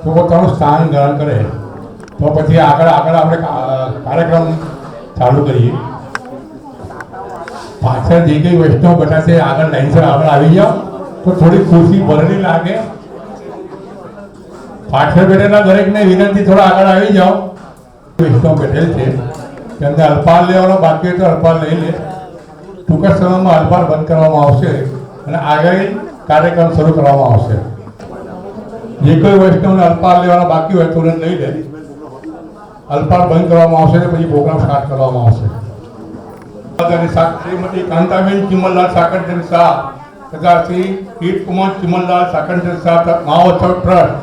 પોતાનું સ્થાન ગ્રહણ કરે તો પછી આગળ આપણે કાર્યક્રમ ચાલુ કરીએ. પાછળ જે કંઈ વૈષ્ણવ બેઠા છે આગળ લાઈનસર આગળ આવી જાઓ તો થોડી ખુરશી ભરેલી લાગે. પાછળ બેઠેલા દરેકને વિનંતી થોડા આગળ આવી જાઓ. વૈષ્ણવ બેઠેલ છે તેમને અલ્પાર લેવાનો બાકી હોય તો અલ્પાર લઈ લે. ટૂંક જ સમયમાં અલ્પાર બંધ કરવામાં આવશે અને આગામી કાર્યક્રમ શરૂ કરવામાં આવશે. જે કોઈ વૈષ્ણવને અલ્પાર લેવાના બાકી હોય તો લઈ લે. અલ્પાર બંધ કરવામાં આવશે ને પછી પ્રોગ્રામ સ્ટાર્ટ કરવામાં આવશે. શ્રીમતી કાંતાબેન ચિમનલાલ સાકરચંદ શાહ તથા શ્રી કીર્તકુમાર ચિમનલાલ સાકરચંદ શાહ મહોત્સવ ટ્રસ્ટ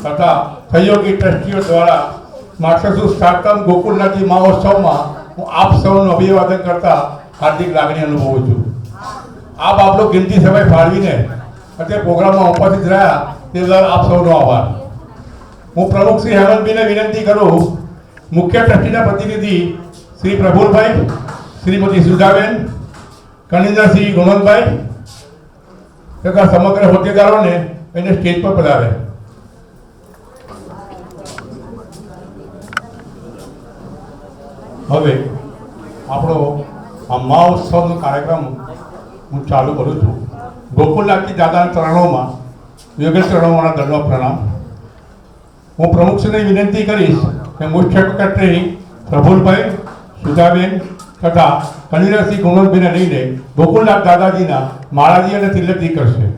તથા સહયોગી ટ્રસ્ટીઓ દ્વારા માર્ગસૂર સાતમ ગોકુળનાથજી મહોત્સવમાં હું આપ સૌનું અભિવાદન કરતા હાર્દિક લાગણી અનુભવું છું. આપ આપણો કિંમતી સમય ફાળવીને અત્યારે પ્રોગ્રામમાં ઉપસ્થિત રહ્યા તે બદલ આપ સૌનો આભાર. હું પ્રમુખ શ્રી હેમંતભાઈને વિનંતી કરું, મુખ્ય ટ્રસ્ટીના પ્રતિનિધિ શ્રી પ્રફુલભાઈ, શ્રીમતી સુધાબેન, કનિન્દ્ર શ્રી ગુણવંતભાઈ તથા સમગ્ર હોદ્દેદારોને એને સ્ટેજ પર પધારે. હવે આપણો આ મહોત્સવનો કાર્યક્રમ હું ચાલુ કરું છું. ગોકુળનાથજી દાદાના ચરણોમાં યોગેશ ચરણોમાં દંડવત પ્રણામ. હું પ્રમુખશ્રીને વિનંતી કરીશ કે મુખ્ય સેક્રેટરી પ્રફુલભાઈ, સુધાબેન તથા કનિન્દ્રસિંહ ગુણવંતભાઈને લઈને ગોકુળનાથ દાદાજીના માળાજી અને તિલકજી કરશે.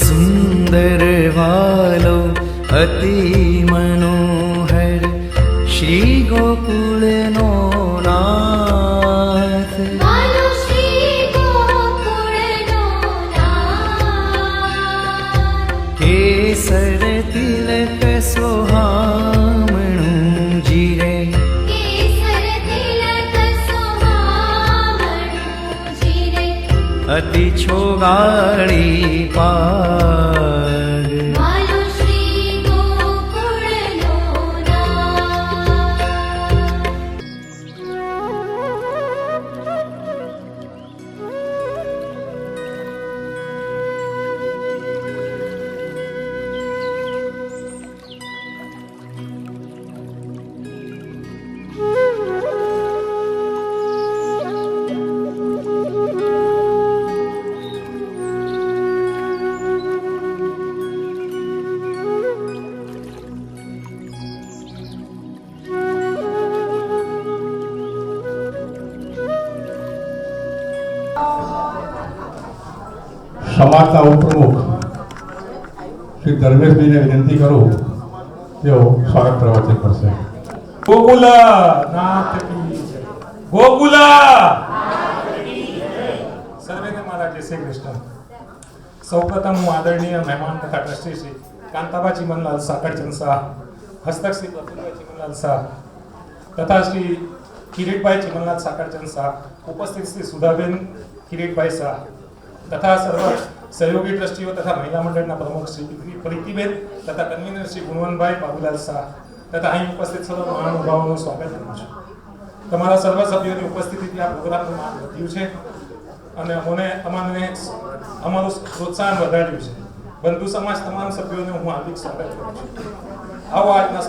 सुंदर वालो अति मनोहर श्री गोकुल नो नाथ. वालो श्री गोकुल नो नाथ. केसर तिलक सोहामणु जीरे. केसर तिलक सोहामणु जीरे. अति छोगाड़ी पाग. वालो श्री गोकुल नो नाथ. સમાજના ઉપપ્રમુખ શ્રી ધર્મેશભાઈને વિનંતી કરું તેઓ સ્વાગત પ્રવચન કરશે. ગોકુલનાથ કી જય. ગોકુલનાથ કી જય. સર્વેને મારા જય શ્રી કૃષ્ણ. સૌપ્રથમ હું આદરણીય મહેમાન તથા ટ્રસ્ટી શ્રી કાંતાબા ચિમનલાલ સાકરચંદ શાહ, હસ્તક શ્રી પ્રફુલભાઈ ચિમનલાલ શાહ તથા શ્રી કિરીટભાઈ ચિમનલાલ સાકરચંદ શાહ, ઉપસ્થિત શ્રી સુધાબેન કિરીટભાઈ શાહ તથા સર્વ સહયોગી ટ્રસ્ટીઓ તથા મહિલા મંડળના પ્રમુખ શ્રી પ્રીતિબેન તથા કન્વીનર શ્રી ગુણવંતભાઈ બાબુલાલ શાહ તથા અહીં ઉપસ્થિત સર્વ મહાનુભાવોનું સ્વાગત કરું છું. તમારા સર્વ સભ્યોની ઉપસ્થિતિથી આ પ્રોગ્રામનું માન વધ્યું છે અને અમને અમારું પ્રોત્સાહન વધાર્યું છે. બંધુ સમાજ તમામ સભ્યોને હું હાર્દિક સ્વાગત કરું છું. આવો આજના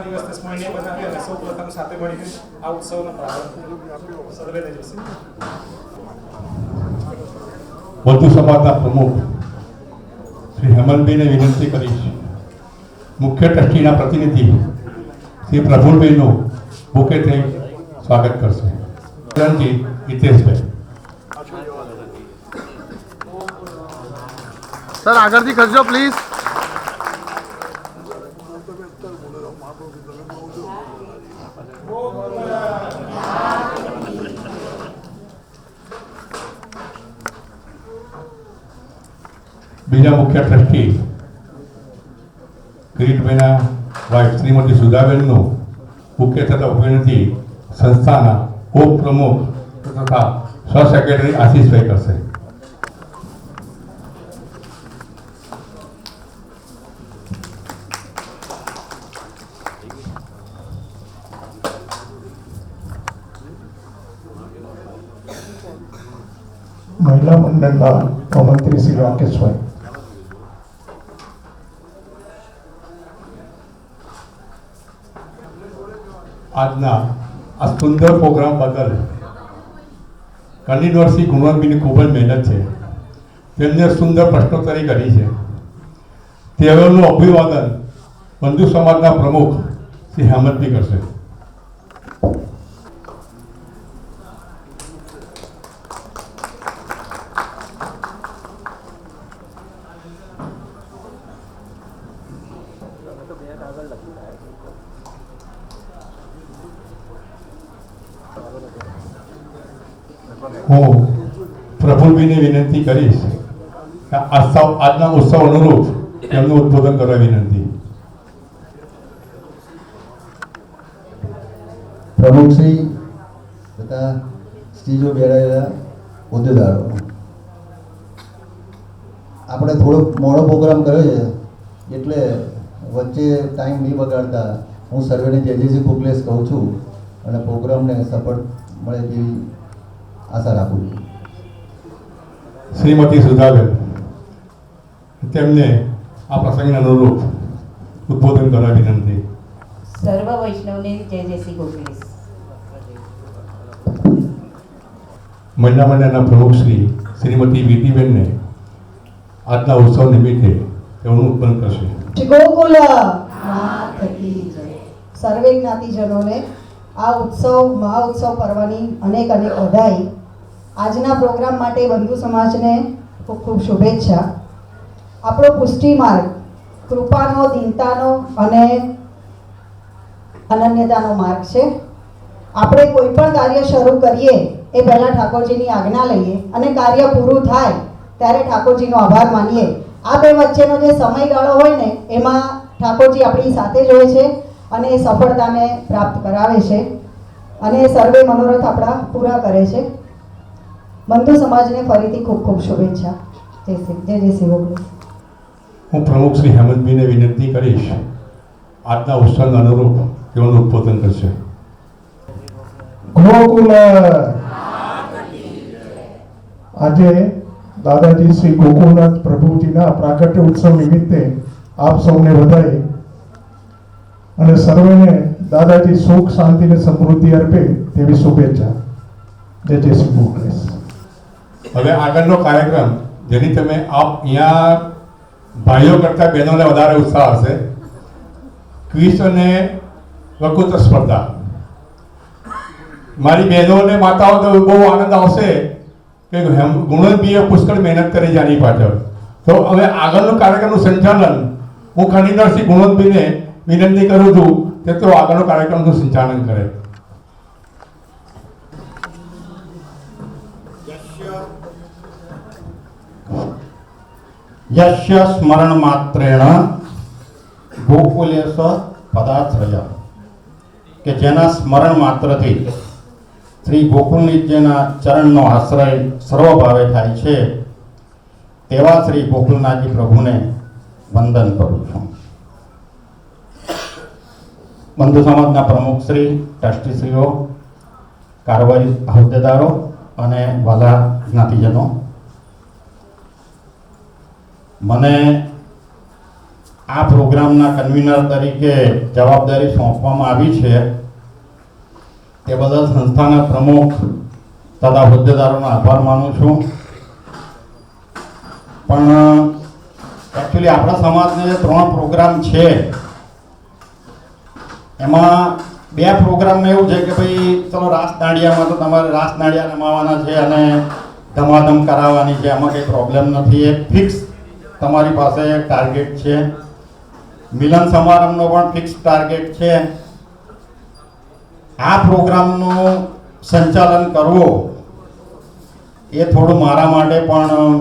દિવસને સ્મરણીય બનાવી અને સૌ પ્રથમ સાથે મળીને આ ઉત્સવનો પ્રારંભ સર્વેને જય શ્રી કૃષ્ણ. વધુ સમાજના પ્રમુખ શ્રી હેમંતભાઈને વિનંતી કરીશ, મુખ્ય ટ્રસ્ટીના પ્રતિનિધિ શ્રી પ્રફુલભાઈનું બુકેથી સ્વાગત કરશે. હિતેશભાઈ. સર આગળથી કરજો પ્લીઝ. બીજા મુખ્ય ટ્રસ્ટી કિરીટભાઈના વાઇફ શ્રીમતી સુધાબેનનું મુખ્ય તથા ઉપવિનંતી સંસ્થાના ઉપપ્રમુખ તથા સહ સેક્રેટરી આશીષભાઈ કરશે. મહિલા મંડળના મંત્રી શ્રી રાકેશભાઈ. આજના આ સુંદર પ્રોગ્રામ બદલ કન્વીનરશ્રી ગુણવંતબીની ખૂબ જ મહેનત છે. તેમને સુંદર પ્રશ્નોત્તરી કરી છે. તેઓનું અભિવાદન બંધુ સમાજના પ્રમુખ શ્રી હેમંતભાઈ કરશે. હું પ્રફુલભાઈને વિનંતી કરીશ કે આજના ઉત્સવ અનુરૂપ તેમનું ઉદ્બોધન કરવા વિનંતી. પ્રમુખશ્રી તથા સ્ટેજો બેઠેલા હોદ્દેદારો, આપણે થોડોક મોડો પ્રોગ્રામ કર્યો છે એટલે વચ્ચે ટાઈમ નહીં બગાડતા હું સર્વેને જે કોકલેસ કહું છું અને પ્રોગ્રામને સફળ મળે તેવી આશા રાખું છું. શ્રીમતી સુધાબેન તેમને આ પ્રસંગને અનુરૂપ ઉદ્બોધન કરવા વિનંતી. સર્વ વૈષ્ણવને જય જય શ્રી ગોખલેશ. મહિલા મંડળના પ્રમુખ શ્રીમતી વિધિબેનને આજના ઉત્સવ નિમિત્તે તેઓનું ઉત્પન્ન કરશે. ગોકુલ માત કી જય. સર્વે જ્ઞાતિજનોને આ ઉત્સવ મહાઉત્સવ પર્વની અનેક અનેક વધાઈ. આજના પ્રોગ્રામ માટે બંધુ સમાજને ખૂબ ખૂબ શુભેચ્છા. આપણો પુષ્ટિ માર્ગ કૃપાનો, દીનતાનો અને અનન્યતાનો માર્ગ છે. આપણે કોઈ પણ કાર્ય શરૂ કરીએ એ પહેલાં ઠાકોરજીની આજ્ઞા લઈએ અને કાર્ય પૂરું થાય ત્યારે ઠાકોરજીનો આભાર માનીએ. આ બે વચ્ચેનો જે સમયગાળો હોય ને એમાં ઠાકોરજી આપણી સાથે જ હોય છે અને એ સફળતાને પ્રાપ્ત કરાવે છે અને સર્વે મનોરથ આપણા પૂરા કરે છે. બંધુ સમાજને ફરીથી ખૂબ ખૂબ શુભેચ્છા. જય જય શ્રી ગોકુલ. હું પ્રમુખ શ્રી હેમંતભાઈને વિનંતી કરીશ આજના ઉત્સવને અનુરૂપ તેઓનું ઉદ્બોધન કરશે. ગોકુલ આજે દાદાજી શ્રી ગોકુલનાથ પ્રભુજીના પ્રાગટ્ય ઉત્સવ નિમિત્તે આપ સૌને વધાઈ અને સર્વેને દાદાજી સુખ, શાંતિ અને સમૃદ્ધિ અર્પે તેવી શુભેચ્છા. જય જય શ્રી ગોકુલેશ. હવે આગળનો કાર્યક્રમ જેની તમે અહીંયા ભાઈઓ કરતાં બહેનોને વધારે ઉત્સાહ હશે. ક્વિઝ અને વક્તૃત્વ સ્પર્ધા. મારી બહેનો અને માતાઓ તો બહુ આનંદ આવશે કે ગુણવંતભાઈએ પુષ્કળ મહેનત કરી છે આની પાછળ. તો હવે આગળનું કાર્યક્રમનું સંચાલન હું કન્વીનર શ્રી ગુણવંતભાઈને વિનંતી કરું છું કે તેઓ આગળનો કાર્યક્રમનું સંચાલન કરે. યસ્ય સ્મરણ માત્રેણ ગોકુલેશ પદાશ્રય, કે જેના સ્મરણ માત્રથી શ્રી ગોકુલનાથજીના ચરણનો આશ્રય સર્વભાવે થાય છે તેવા શ્રી ગોકુલનાથજી પ્રભુને વંદન કરું છું. બંધુ સમાજના પ્રમુખશ્રી, ટ્રસ્ટીશ્રીઓ, કારોબારી હોદ્દેદારો અને વાલા જ્ઞાતિજનો, મને આ પ્રોગ્રામના કન્વીનર તરીકે જવાબદારી સોંપવામાં આવી છે તે બદલ સંસ્થાના પ્રમુખ તથા હોદ્દેદારોનો આભાર માનું છું. પણ એકચ્યુઅલી આપણા સમાજને જે 3 પ્રોગ્રામ છે એમાં 2 પ્રોગ્રામમાં એવું છે કે ભાઈ ચલો રાસ દાંડિયામાં તો તમારે રાસ દાંડિયા રમાવાના છે અને ધમાધમ કરાવવાની છે, એમાં કંઈ પ્રોબ્લેમ નથી. એ ફિક્સ તમારી પાસે ટાર્ગેટ છે, મિલન સમારંભનો પણ ફિક્સ ટાર્ગેટ છે. આ પ્રોગ્રામનું સંચાલન કરવું એ થોડું મારા માટે પણ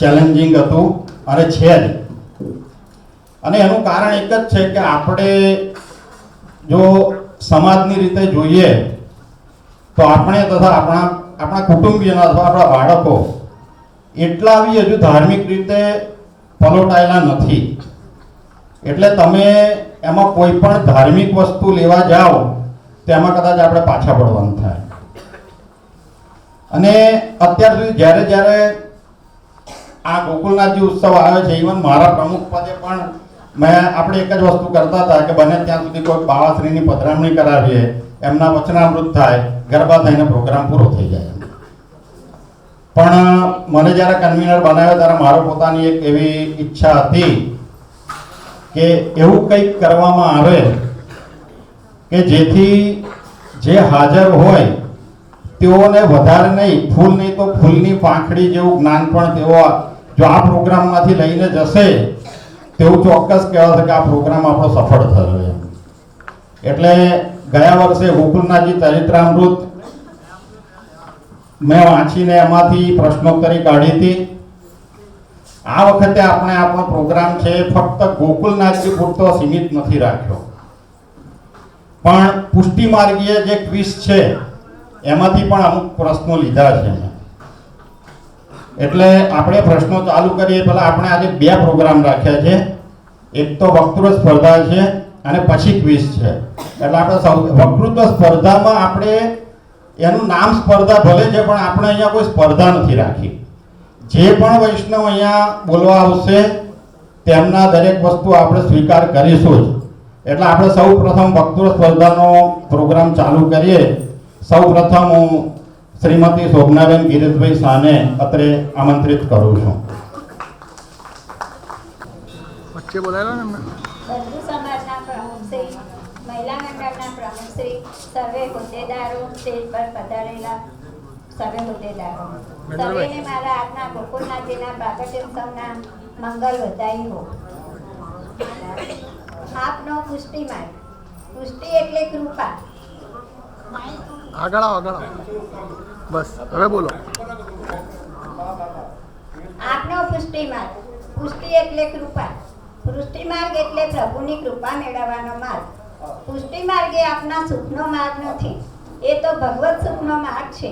ચેલેન્જિંગ હતું અને છે જ. અને એનું કારણ એક જ છે કે આપણે જો સમાજની રીતે જોઈએ તો આપણે તથા આપણા કુટુંબીઓના અથવા આપણા બાળકો એટલા બી હજુ ધાર્મિક રીતે પલોટાયેલા નથી. એટલે તમે એમાં કોઈ પણ ધાર્મિક વસ્તુ લેવા જાઓ તેમાં કદાચ આપણે પાછા પડવાનું થાય. અને અત્યાર સુધી જ્યારે જ્યારે આ ગોકુલનાથજી ઉત્સવ આવે છે, ઇવન મારા પ્રમુખ પદે પણ આપણે એક જ વસ્તુ કરતા હતા કે બને ત્યાં સુધી કોઈ બાવાશ્રીની પધરામણી કરાવીએ, એમના વચનામૃત થાય, ગરબા થઈને પ્રોગ્રામ પૂરો થઈ જાય. પણ મને જ્યારે કન્વીનર બનાવ્યો ત્યારે મારો પોતાની એક એવી ઈચ્છા હતી કે એવું કંઈક કરવામાં આવે કે જેથી જે હાજર હોય તેઓને વધારે નહીં, ફૂલ નહીં તો ફૂલની પાંખડી જેવું જ્ઞાન પણ તેઓ જો આ પ્રોગ્રામમાંથી લઈને જશે તેવું ચોક્કસ કહેવાશે કે આ પ્રોગ્રામ આપણો સફળ થયો એમ. એટલે ગયા વર્ષે ગોકુલનાથજી ચરિત્રામૃત મેં વાંચીને એમાંથી પ્રશ્નોત્તરી કાઢી હતી. આ વખતે આપણે આપણો પ્રોગ્રામ છે ફક્ત ગોકુલનાથજી પૂરતો સીમિત નથી રાખ્યો, પણ પુષ્ટિ માર્ગીય જે ક્વિઝ છે એમાંથી પણ અમુક પ્રશ્નો લીધા છે. એટલે આપણે પ્રશ્નો ચાલુ કરીએ પહેલા આપણે આજે 2 પ્રોગ્રામ રાખ્યા છે. એક તો વક્તૃત્વ સ્પર્ધા છે અને પછી ક્વિઝ છે. એટલે આપણે વક્તૃત્વ સ્પર્ધામાં આપણે એનું નામ સ્પર્ધા ભલે છે પણ આપણે અહીંયા કોઈ સ્પર્ધા નથી રાખી. જે પણ વૈષ્ણવ અહીંયા બોલવા આવશે તેમના દરેક વસ્તુ આપણે સ્વીકાર કરીશું જ. એટલે આપણે સૌ પ્રથમ વક્તૃત્વ સ્પર્ધાનો પ્રોગ્રામ ચાલુ કરીએ. સૌ પ્રથમ હું શ્રીમતી શોભનાબેન ગિરીશભાઈ શાહને અત્રે આમંત્રિત કરું છું. બંધુ સમાજના પ્રમુખ શ્રી, મહિલા મંડળના પ્રમુખ શ્રી, સર્વે હોદ્દેદારો, સ્ટેજ પર પધારેલા સર્વે હોદ્દેદારો, સર્વેને મારા આજના ગોકુલનાથજીના પ્રાગટ્યોત્સવના મંગલ વધાઈ હો. આપનો પુષ્ટિ માર્ગ. પુષ્ટિ એટલે કૃપા. આગળ બસ હવે બોલો. આપનો પુષ્ટિ માર્ગ. પુષ્ટિ એટલે કૃપા. પુષ્ટિ માર્ગ એટલે પ્રભુની કૃપા મેળવવાનો માર્ગ. પુષ્ટિ માર્ગ એ આપના સુખનો માર્ગ નથી, એ તો ભગવત સુખનો માર્ગ છે.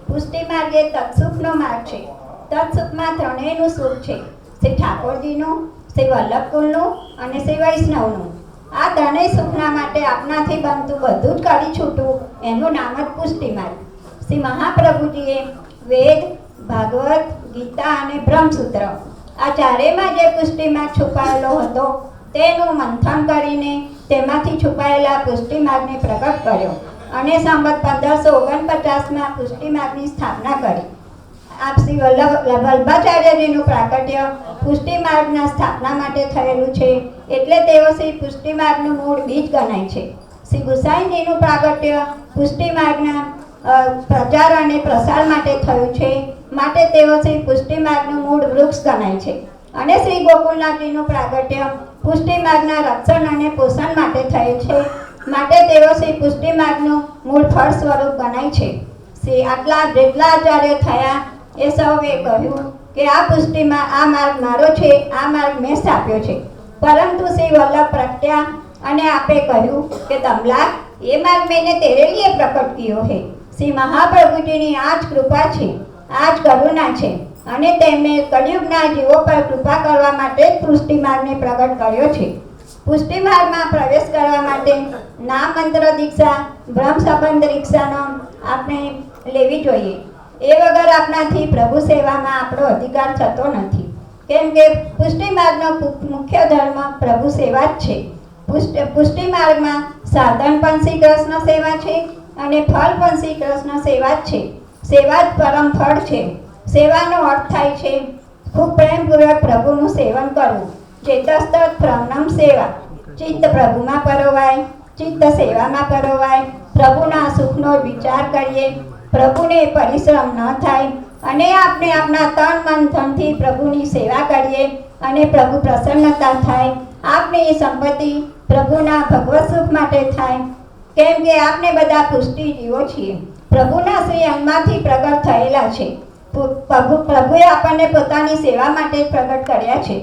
પુષ્ટિ માર્ગ એ તત્સુખનો માર્ગ છે. તત્સુખમાં ત્રણેયનું સુખ છે, શ્રી ઠાકોરજીનું, શ્રી વલ્લભકુલનું અને શ્રી વૈષ્ણવનું. આ ત્રણેય સુખના માટે આપનાથી બનતું બધું જ કાઢી છૂટવું એનું નામ જ પુષ્ટિ માર્ગ. શ્રી મહાપ્રભુજીએ વેદ, ભાગવત, ગીતા અને બ્રહ્મસૂત્ર આ ચારેયમાં જે પુષ્ટિ માર્ગ છુપાયેલો હતો તેનું મંથન કરીને તેમાંથી છુપાયેલા પુષ્ટિ માર્ગને પ્રગટ કર્યો અને સંવત 1549માં પુષ્ટિ માર્ગની સ્થાપના કરી. આપ શ્રી વલ્લભાચાર્યજીનું પ્રાગટ્ય પુષ્ટિ માર્ગના સ્થાપના માટે થયેલું છે, એટલે તેઓ શ્રી પુષ્ટિ માર્ગનું મૂળ બીજ ગણાય છે. શ્રી ગુસાઈજીનું પ્રાગટ્ય પુષ્ટિ માર્ગના પ્રચાર અને પ્રસાર માટે થયું છે, માટે તેઓ શ્રી પુષ્ટિ માર્ગનું મૂળ વૃક્ષ ગણાય છે. અને શ્રી ગોકુલનાથજીનું પ્રાગટ્ય પુષ્ટિ માર્ગના રક્ષણ અને પોષણ માટે થયું છે, માટે તેઓ શ્રી પુષ્ટિ માર્ગનું મૂળ ફળ સ્વરૂપ ગણાય છે. શ્રી આટલા જેટલા આચાર્ય થયા એ સૌએ કહ્યું કે આ પુષ્ટિમાં આ માર્ગ મારો છે, આ માર્ગ મેં સ્થાપ્યો છે. પરંતુ શ્રી વલ્લભ પ્રગટ્યા અને આપે કહ્યું કે તમલા એ માર્ગ મેને તેરે લીએ પ્રકટ કિયો હે. શ્રી મહાપ્રભુજીની આ જ કૃપા છે, આ જ કરુણા છે અને તેમણે કળિયુગના જીવો પર કૃપા કરવા માટે પુષ્ટિ માર્ગને પ્રગટ કર્યો છે. પુષ્ટિ માર્ગમાં પ્રવેશ કરવા માટે નામ મંત્ર દીક્ષા, બ્રહ્મ સંબંધ દીક્ષાનો આપણે લેવી જોઈએ. એ વગર આપણાથી પ્રભુ સેવામાં આપણો અધિકાર થતો નથી, કેમ કે પુષ્ટિ માર્ગનો મુખ્ય ધર્મ પ્રભુ સેવા જ છે. પુષ્ટિ માર્ગમાં સાધન પણ શ્રી કૃષ્ણ સેવા છે અને ફળ પણ શ્રી કૃષ્ણ સેવા જ છે. સેવા જ પરમ ફળ છે. સેવાનો અર્થ થાય છે ખૂબ પ્રેમપૂર્વક પ્રભુનું સેવન કરવું. ચેતસ્તત પ્રણમ સેવા. ચિત્ત પ્રભુમાં પરોવાય, ચિત્ત સેવામાં પરોવાય, પ્રભુના સુખનો વિચાર કરીએ, પ્રભુને પરિશ્રમ ન થાય અને આપણે આપણા તન મન ધનથી પ્રભુની સેવા કરીએ અને પ્રભુ પ્રસન્નતા થાય. આપની સંપત્તિ પ્રભુના ભગવત સુખ માટે થાય, કેમ કે આપને બધા પુષ્ટિ જીવો છીએ, પ્રભુના શ્રી અંગમાંથી પ્રગટ થયેલા છે. પ્રભુએ આપણને પોતાની સેવા માટે જ પ્રગટ કર્યા છે.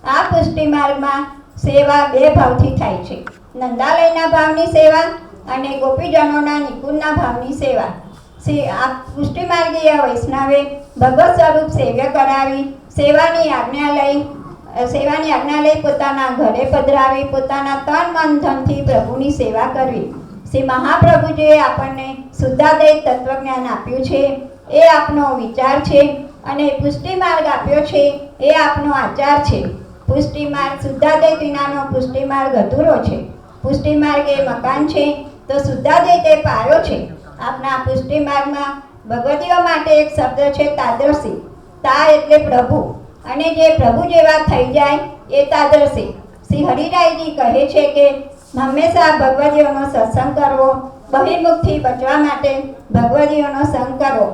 આ પુષ્ટિ માર્ગમાં સેવા બે ભાવથી થાય છે, નંદાલયના ભાવની સેવા અને ગોપીજનોના નિકુંજના ભાવની સેવા. આ પુષ્ટિ માર્ગીય વૈષ્ણવે ભગવત સ્વરૂપ સેવ્ય કરાવી સેવાની આજ્ઞા લઈ પોતાના ઘરે પધરાવી પોતાના તન મન ધનથી પ્રભુની સેવા કરવી. શ્રી મહાપ્રભુજીએ આપણને શુદ્ધાદૈત તત્વજ્ઞાન આપ્યું છે, એ આપનો વિચાર છે, અને પુષ્ટિ માર્ગ આપ્યો છે, એ આપનો આચાર છે. પુષ્ટિ માર્ગ શુદ્ધાદૈત વિનાનો પુષ્ટિ માર્ગ અધૂરો છે. પુષ્ટિ માર્ગ એ મકાન છે તો શુદ્ધાદૈત એ પાયો છે. આપના પુષ્ટિ માર્ગમાં ભગવતીઓ માટે એક શબ્દ છે તાદર્શી. તા એટલે પ્રભુ, અને જે પ્રભુ જેવા થઈ જાય એ તાદર્શી. શ્રી હરિરાયજી કહે છે કે હંમેશા ભગવતીઓનો સત્સંગ કરવો, બહિર્મુખથી બચવા માટે ભગવતીઓનો સંગ કરવો.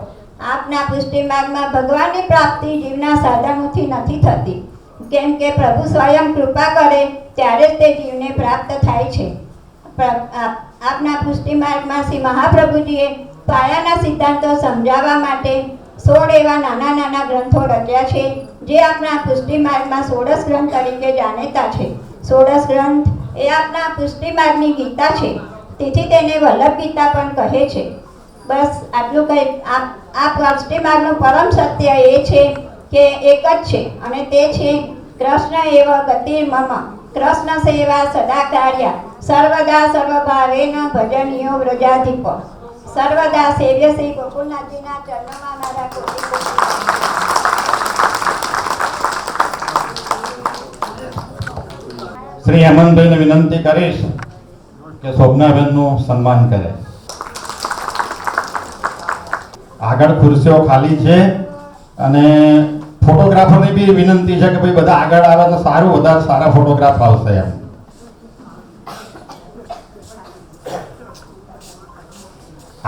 આપના પુષ્ટિ માર્ગમાં ભગવાનની પ્રાપ્તિ જીવના સાધનોથી નથી થતી, કેમ કે પ્રભુ સ્વયં કૃપા કરે ત્યારે જ તે જીવને પ્રાપ્ત થાય છે. આપના પુષ્ટિ માર્ગમાં શ્રી મહાપ્રભુજીએ પાયાના સિદ્ધાંતો સમજાવવા માટે 16 એવા નાના નાના ગ્રંથો રચ્યા છે, જે આપણા પુષ્ટિ માર્ગમાં 16 ગ્રંથ તરીકે જાણીતા છે. 16 ગ્રંથ એ આપના પુષ્ટિ માર્ગની ગીતા છે, તેથી તેને વલ્લભ ગીતા પણ કહે છે. બસ આટલું કંઈ. આ પુષ્ટિ માર્ગનું પરમ સત્ય એ છે કે એક જ છે, અને તે છે કૃષ્ણ એવ ગતિ મમ, કૃષ્ણ સેવા સદા કાર્ય, સર્વદા સર્વભાવેન ભજનીયો વ્રજાધિપ. સર્વદા સેવ્ય શ્રી ગોકુલનાથજીના ચરણોમાં મારા કોટી કોટી. શ્રી હેમંતભાઈને વિનંતી કરીશ કે શોભનાબેનનું સન્માન કરે. આગળ ખુરશીઓ ખાલી છે, અને ફોટોગ્રાફરની બી વિનંતી છે કે ભાઈ બધા આગળ આવે તો સારું, વધારે સારા ફોટોગ્રાફ આવશે એમ.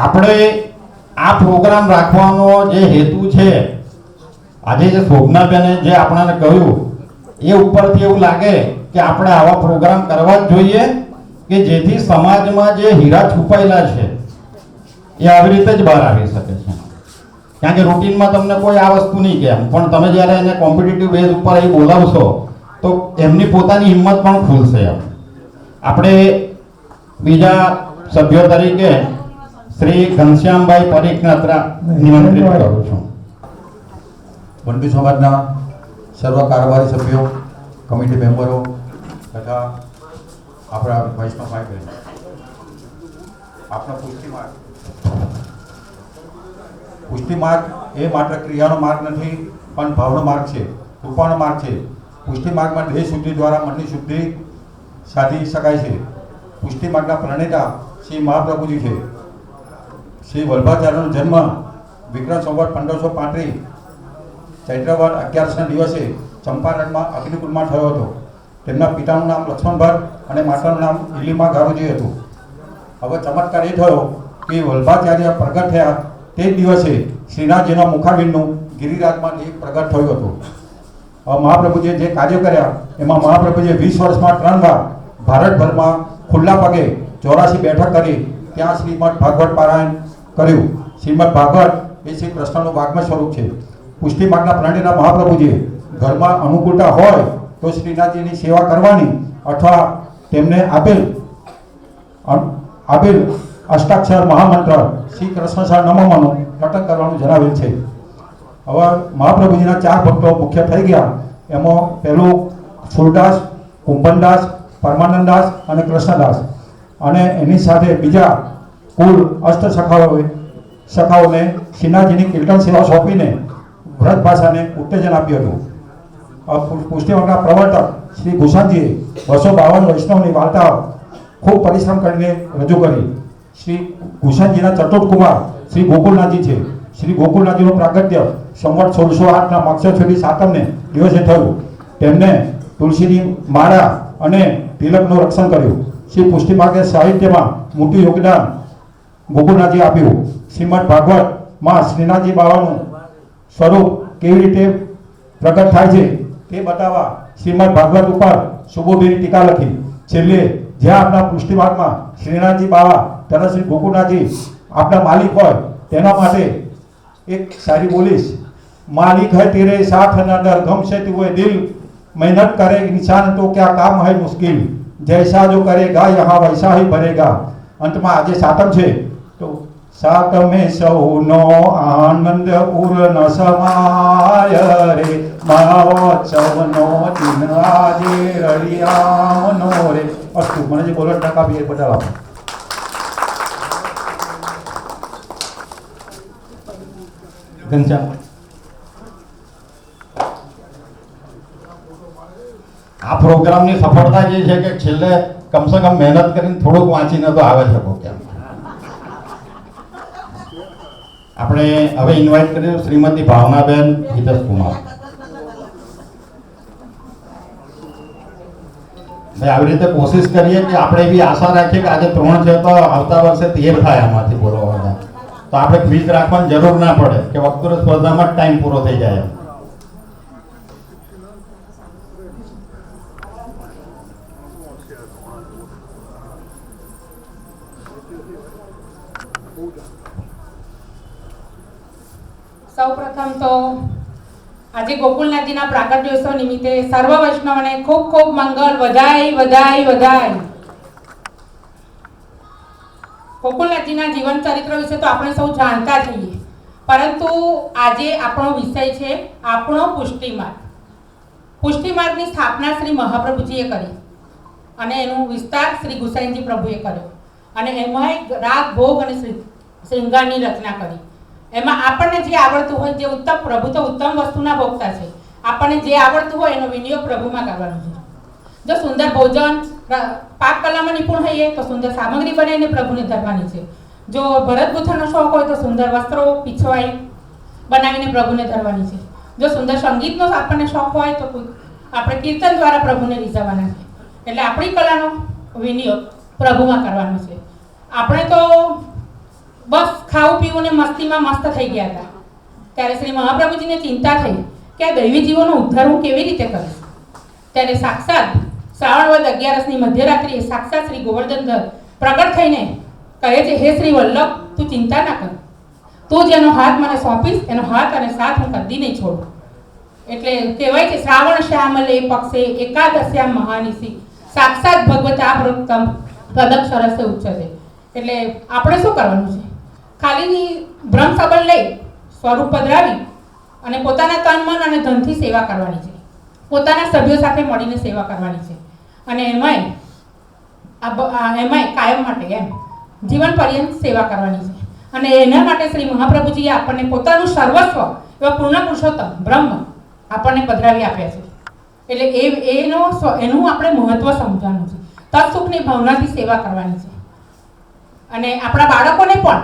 આપણે આ પ્રોગ્રામ રાખવાનો જે હેતુ છે, આજે જે શોભનાબેને જે આપણને કહ્યું એ ઉપરથી એવું લાગે કે આપણે આવા પ્રોગ્રામ કરવા જ જોઈએ કે જેથી સમાજમાં જે હીરા છુપાયેલા છે એ આવી રીતે જ બહાર આવી શકે છે. કારણ કે રૂટીનમાં તમને કોઈ આ વસ્તુ નહીં કહે, પણ તમે જ્યારે એને કોમ્પિટિટિવ બેઝ ઉપર એ બોલાવશો તો એમની પોતાની હિંમત પણ ખુલશે એમ. આપણે બીજા સભ્યો તરીકે શ્રી ઘનશ્યામભાઈ પરીખને નિમંત્રિત કરું છું. વંડી સમાજના સર્વ કારોબારી સભ્યો, કમિટી મેમ્બરો તથા આપણા વૈષ્ણવ ભાઈ બહેનો, આપનો પુષ્ટિ માર્ગ એ માત્ર ક્રિયાનો માર્ગ નથી, પણ ભાવનો માર્ગ છે, કૃપાનો માર્ગ છે. પુષ્ટિ માર્ગમાં દેહ શુદ્ધિ દ્વારા મનની શુદ્ધિ સાધી શકાય છે. પુષ્ટિ માર્ગના પ્રણેતા શ્રી મહાપ્રભુજી છે. શ્રી વલ્ભાચાર્યનો જન્મ વિક્રમ સંવત 1535 ચૈત્રવદ 11ના દિવસે ચંપારણમાં અગ્નિકુંડમાં થયો હતો. તેમના પિતાનું નામ લક્ષ્મણભટ્ટ અને માતાનું નામ ઇલીમા ગારુજી હતું. હવે ચમત્કાર એ થયો કે વલ્ભાચાર્ય પ્રગટ થયા તે જ દિવસે શ્રીનાથજીના મુખારવિંદનું ગિરિરાજમાં એક પ્રગટ થયું હતું. હવે મહાપ્રભુજીએ જે કાર્ય કર્યા એમાં મહાપ્રભુજીએ 20 વર્ષમાં 3 વાર ભારતભરમાં ખુલ્લા પગે 84 બેઠક કરી ત્યાં શ્રીમદ ભાગવત પારાયણ કર્યું. શ્રીમદ ભાગવત એ શ્રી કૃષ્ણનું વાગ્મય સ્વરૂપ છે. પુષ્ટિ માર્ગના પ્રણેતા મહાપ્રભુજીએ ઘરમાં અનુકૂળતા હોય તો શ્રીનાથજીની સેવા કરવાની અથવા તેમને આપેલ અષ્ટાક્ષર મહામંત્ર શ્રી કૃષ્ણ સા નમઃનું રટન કરવાનું જણાવેલ છે. હવે મહાપ્રભુજીના 4 ભક્તો મુખ્ય થઈ ગયા. એમાં પહેલું ફૂલદાસ, કુંભનદાસ, પરમાનંદદાસ અને કૃષ્ણદાસ, અને એની સાથે બીજા કુલ અષ્ટ સખાઓને શ્રીનાથજીની કીર્તન સેવા સોંપીને વ્રત ભાષાને ઉત્તેજન આપ્યું હતું. પુષ્ટિ માર્ગના પ્રવર્તક શ્રી ભૂષણજીએ 252 વૈષ્ણવની વાર્તાઓ ખૂબ પરિશ્રમ કરીને રજૂ કરી. શ્રી ભૂષણજીના ચતુર્થ કુમાર શ્રી ગોકુલનાથજી છે. શ્રી ગોકુલનાથજીનું પ્રાગટ્ય સંવત 1608ના મક્ષર સુધી 7મને દિવસે થયું. તેમને તુલસીની માળા અને તિલકનું રક્ષણ કર્યું. શ્રી પુષ્ટિ માર્ગે સાહિત્યમાં મોટું યોગદાન ગોકુલનાથજી આપ્યું. શ્રીમદ ભાગવતમાં શ્રીનાથજી બાવાનું સ્વરૂપ કેવી રીતે પ્રગટ થાય છે તે બતાવવા શ્રીમદ ભાગવત ઉપર સુબોધની ટીકા લખી. છેલ્લે જ્યાં આપણા પુષ્ટિ માર્ગમાં શ્રીનાથજી બાવા તથા શ્રી ગોકુળનાથજી આપણા માલિક હોય તેના માટે એક શાયરી બોલીશ. मालिक है तेरे साथ न डर गम से तू दिल मेहनत करे इंसान तो क्या काम है मुश्किल जैसा जो करेगा यहाँ वैसा ही भरेगा. अंतમાં આજે સાતમ છે તો સાતમે સૌનો આનંદ ઉર ન સમાય રે મહોત્સવનો દિન આજે રળિયામનો રે. અસ્તુ મને જે બોલો ટકા બી બતાવો. ઘનશ્યામ આ પ્રોગ્રામની સફળતા જે છે કે છેલ્લે કમસે કમ મહેનત કરીને થોડુંક વાંચીને તો આવે શકો કેમ. આપણે હવે ઇન્વાઇટ કર્યું શ્રીમતી ભાવનાબેન હિતેશકુમાર. આવી રીતે કોશિશ કરીએ કે આપણે એવી આશા રાખીએ કે આજે 3 છે તો આવતા વર્ષે 13 થાય આમાંથી બોલવા. તો આપણે ક્વિઝ રાખવાની જરૂર ના પડે કે વક્તૃત્વ સ્પર્ધામાં ટાઈમ પૂરો થઈ જાય. સૌપ્રથમ તો આજે ગોકુળનાથજીના પ્રાગટ્યોત્સવ નિમિત્તે સર્વ વૈષ્ણવને ખૂબ ખૂબ મંગળ, વધાઈ વધાઈ વધાઈ. ગોકુળનાથજીના જીવન ચરિત્ર વિશે તો આપણે સૌ જાણતા છીએ, પરંતુ આજે આપણો વિષય છે આપણો પુષ્ટિ માર્ગ. પુષ્ટિ માર્ગની સ્થાપના શ્રી મહાપ્રભુજીએ કરી અને એનું વિસ્તાર શ્રી ગુસાઈજી પ્રભુએ કર્યો અને એમાં રાગ, ભોગ અને શૃંગારની રચના કરી. એમાં આપણને જે આવડતું હોય, જે ઉત્તમ, પ્રભુ તો ઉત્તમ વસ્તુના ભોગતા છે, આપણને જે આવડતું હોય એનો વિનિયોગ પ્રભુમાં કરવાનો છે. જો સુંદર ભોજન, પાક કલામાં નિપુણ હોઈએ તો સુંદર સામગ્રી બનાવીને પ્રભુને ધરવાની છે. જો ભરત ગૂંથણનો શોખ હોય તો સુંદર વસ્ત્રો પીછવાઈ બનાવીને પ્રભુને ધરવાની છે. જો સુંદર સંગીતનો આપણને શોખ હોય તો આપણે કીર્તન દ્વારા પ્રભુને રીઝવવાના છે. એટલે આપણી કલાનો વિનિયોગ પ્રભુમાં કરવાનો છે. આપણે તો બસ ખાવું પીવું ને મસ્તીમાં મસ્ત થઈ ગયા હતા. ત્યારે શ્રી મહાપ્રભુજીને ચિંતા થઈ કે આ દૈવી જીવોનો ઉદ્ધાર હું કેવી રીતે કરીશ. ત્યારે સાક્ષાત શ્રાવણ વદ 11ની મધ્યરાત્રિએ સાક્ષાત શ્રી ગોવર્ધનધર પ્રગટ થઈને કહે છે, હે શ્રી વલ્લભ, તું ચિંતા ના કર, તું જેનો હાથ મને સોંપીશ એનો હાથ અને સાથ હું કદી નહીં છોડું. એટલે કહેવાય છે શ્રાવણ શ્યામલે પક્ષે એકાદશ્યામ મહાનિશી સાક્ષાત ભગવતા વૃત્તમ તદક્ષરસે ઉચ્ચતે. એટલે આપણે શું કરવાનું છે? ખાલી ભ્રમ સંબંધ લઈ સ્વરૂપ પધરાવી અને પોતાના તન, મન અને ધનથી સેવા કરવાની છે. પોતાના સભ્યો સાથે મળીને સેવા કરવાની છે અને એમાંય કાયમ માટે એમ જીવન પર્યંત સેવા કરવાની છે. અને એના માટે શ્રી મહાપ્રભુજીએ આપણને પોતાનું સર્વસ્વ એવા પૂર્ણ પુરુષોત્તમ બ્રહ્મ આપણને પધરાવી આપ્યા છે. એટલે એનું આપણે મહત્વ સમજવાનું છે. તત્સુખની ભાવનાથી સેવા કરવાની છે અને આપણા બાળકોને પણ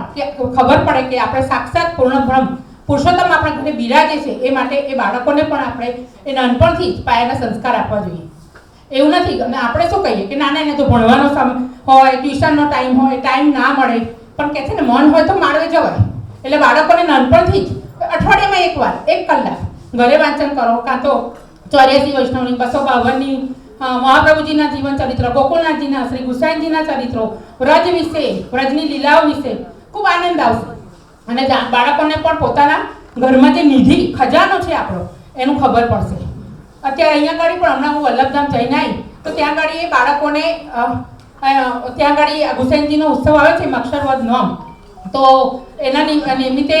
ખબર પડે કે આપણે સાક્ષાત પૂર્ણ બ્રહ્મ પુરુષોત્તમ આપણા ઘરે બિરાજે છે. એ માટે એ બાળકોને પણ આપણે એ નાનપણથી જ પાયાના સંસ્કાર આપવા જોઈએ. એવું નથી અને આપણે શું કહીએ કે નાના એને તો ભણવાનો સમય હોય, ટ્યુશનનો ટાઈમ હોય, ટાઈમ ના મળે, પણ કહે છે ને મન હોય તો માળવે જવાય. એટલે બાળકોને નાનપણથી જ અઠવાડિયામાં એકવાર 1 કલાક ઘરે વાંચન કરો, કાં તો 84 વૈષ્ણવની 252ની મહાપ્રભુજીના જીવન ચરિત્ર, ગોકુળનાથજીના, શ્રી ગુસાઈજીના ચરિત્રો, વ્રજ વિશે, વ્રજની લીલાઓ વિશે ખૂબ આનંદ આવશે અને બાળકોને પણ પોતાના ઘરમાં જે નિધિ ખજાનો છે આપણો એનું ખબર પડશે. અત્યારે અહીંયા ગાડી પણ હમણાં હું વલ્લભધામ જઈને આવી તો ત્યાં ગાડી એ બાળકોને ત્યાં ગાડી ગુસાઈજીનો ઉત્સવ આવે છે અક્ષરવદ નોમ, તો એના નિમિત્તે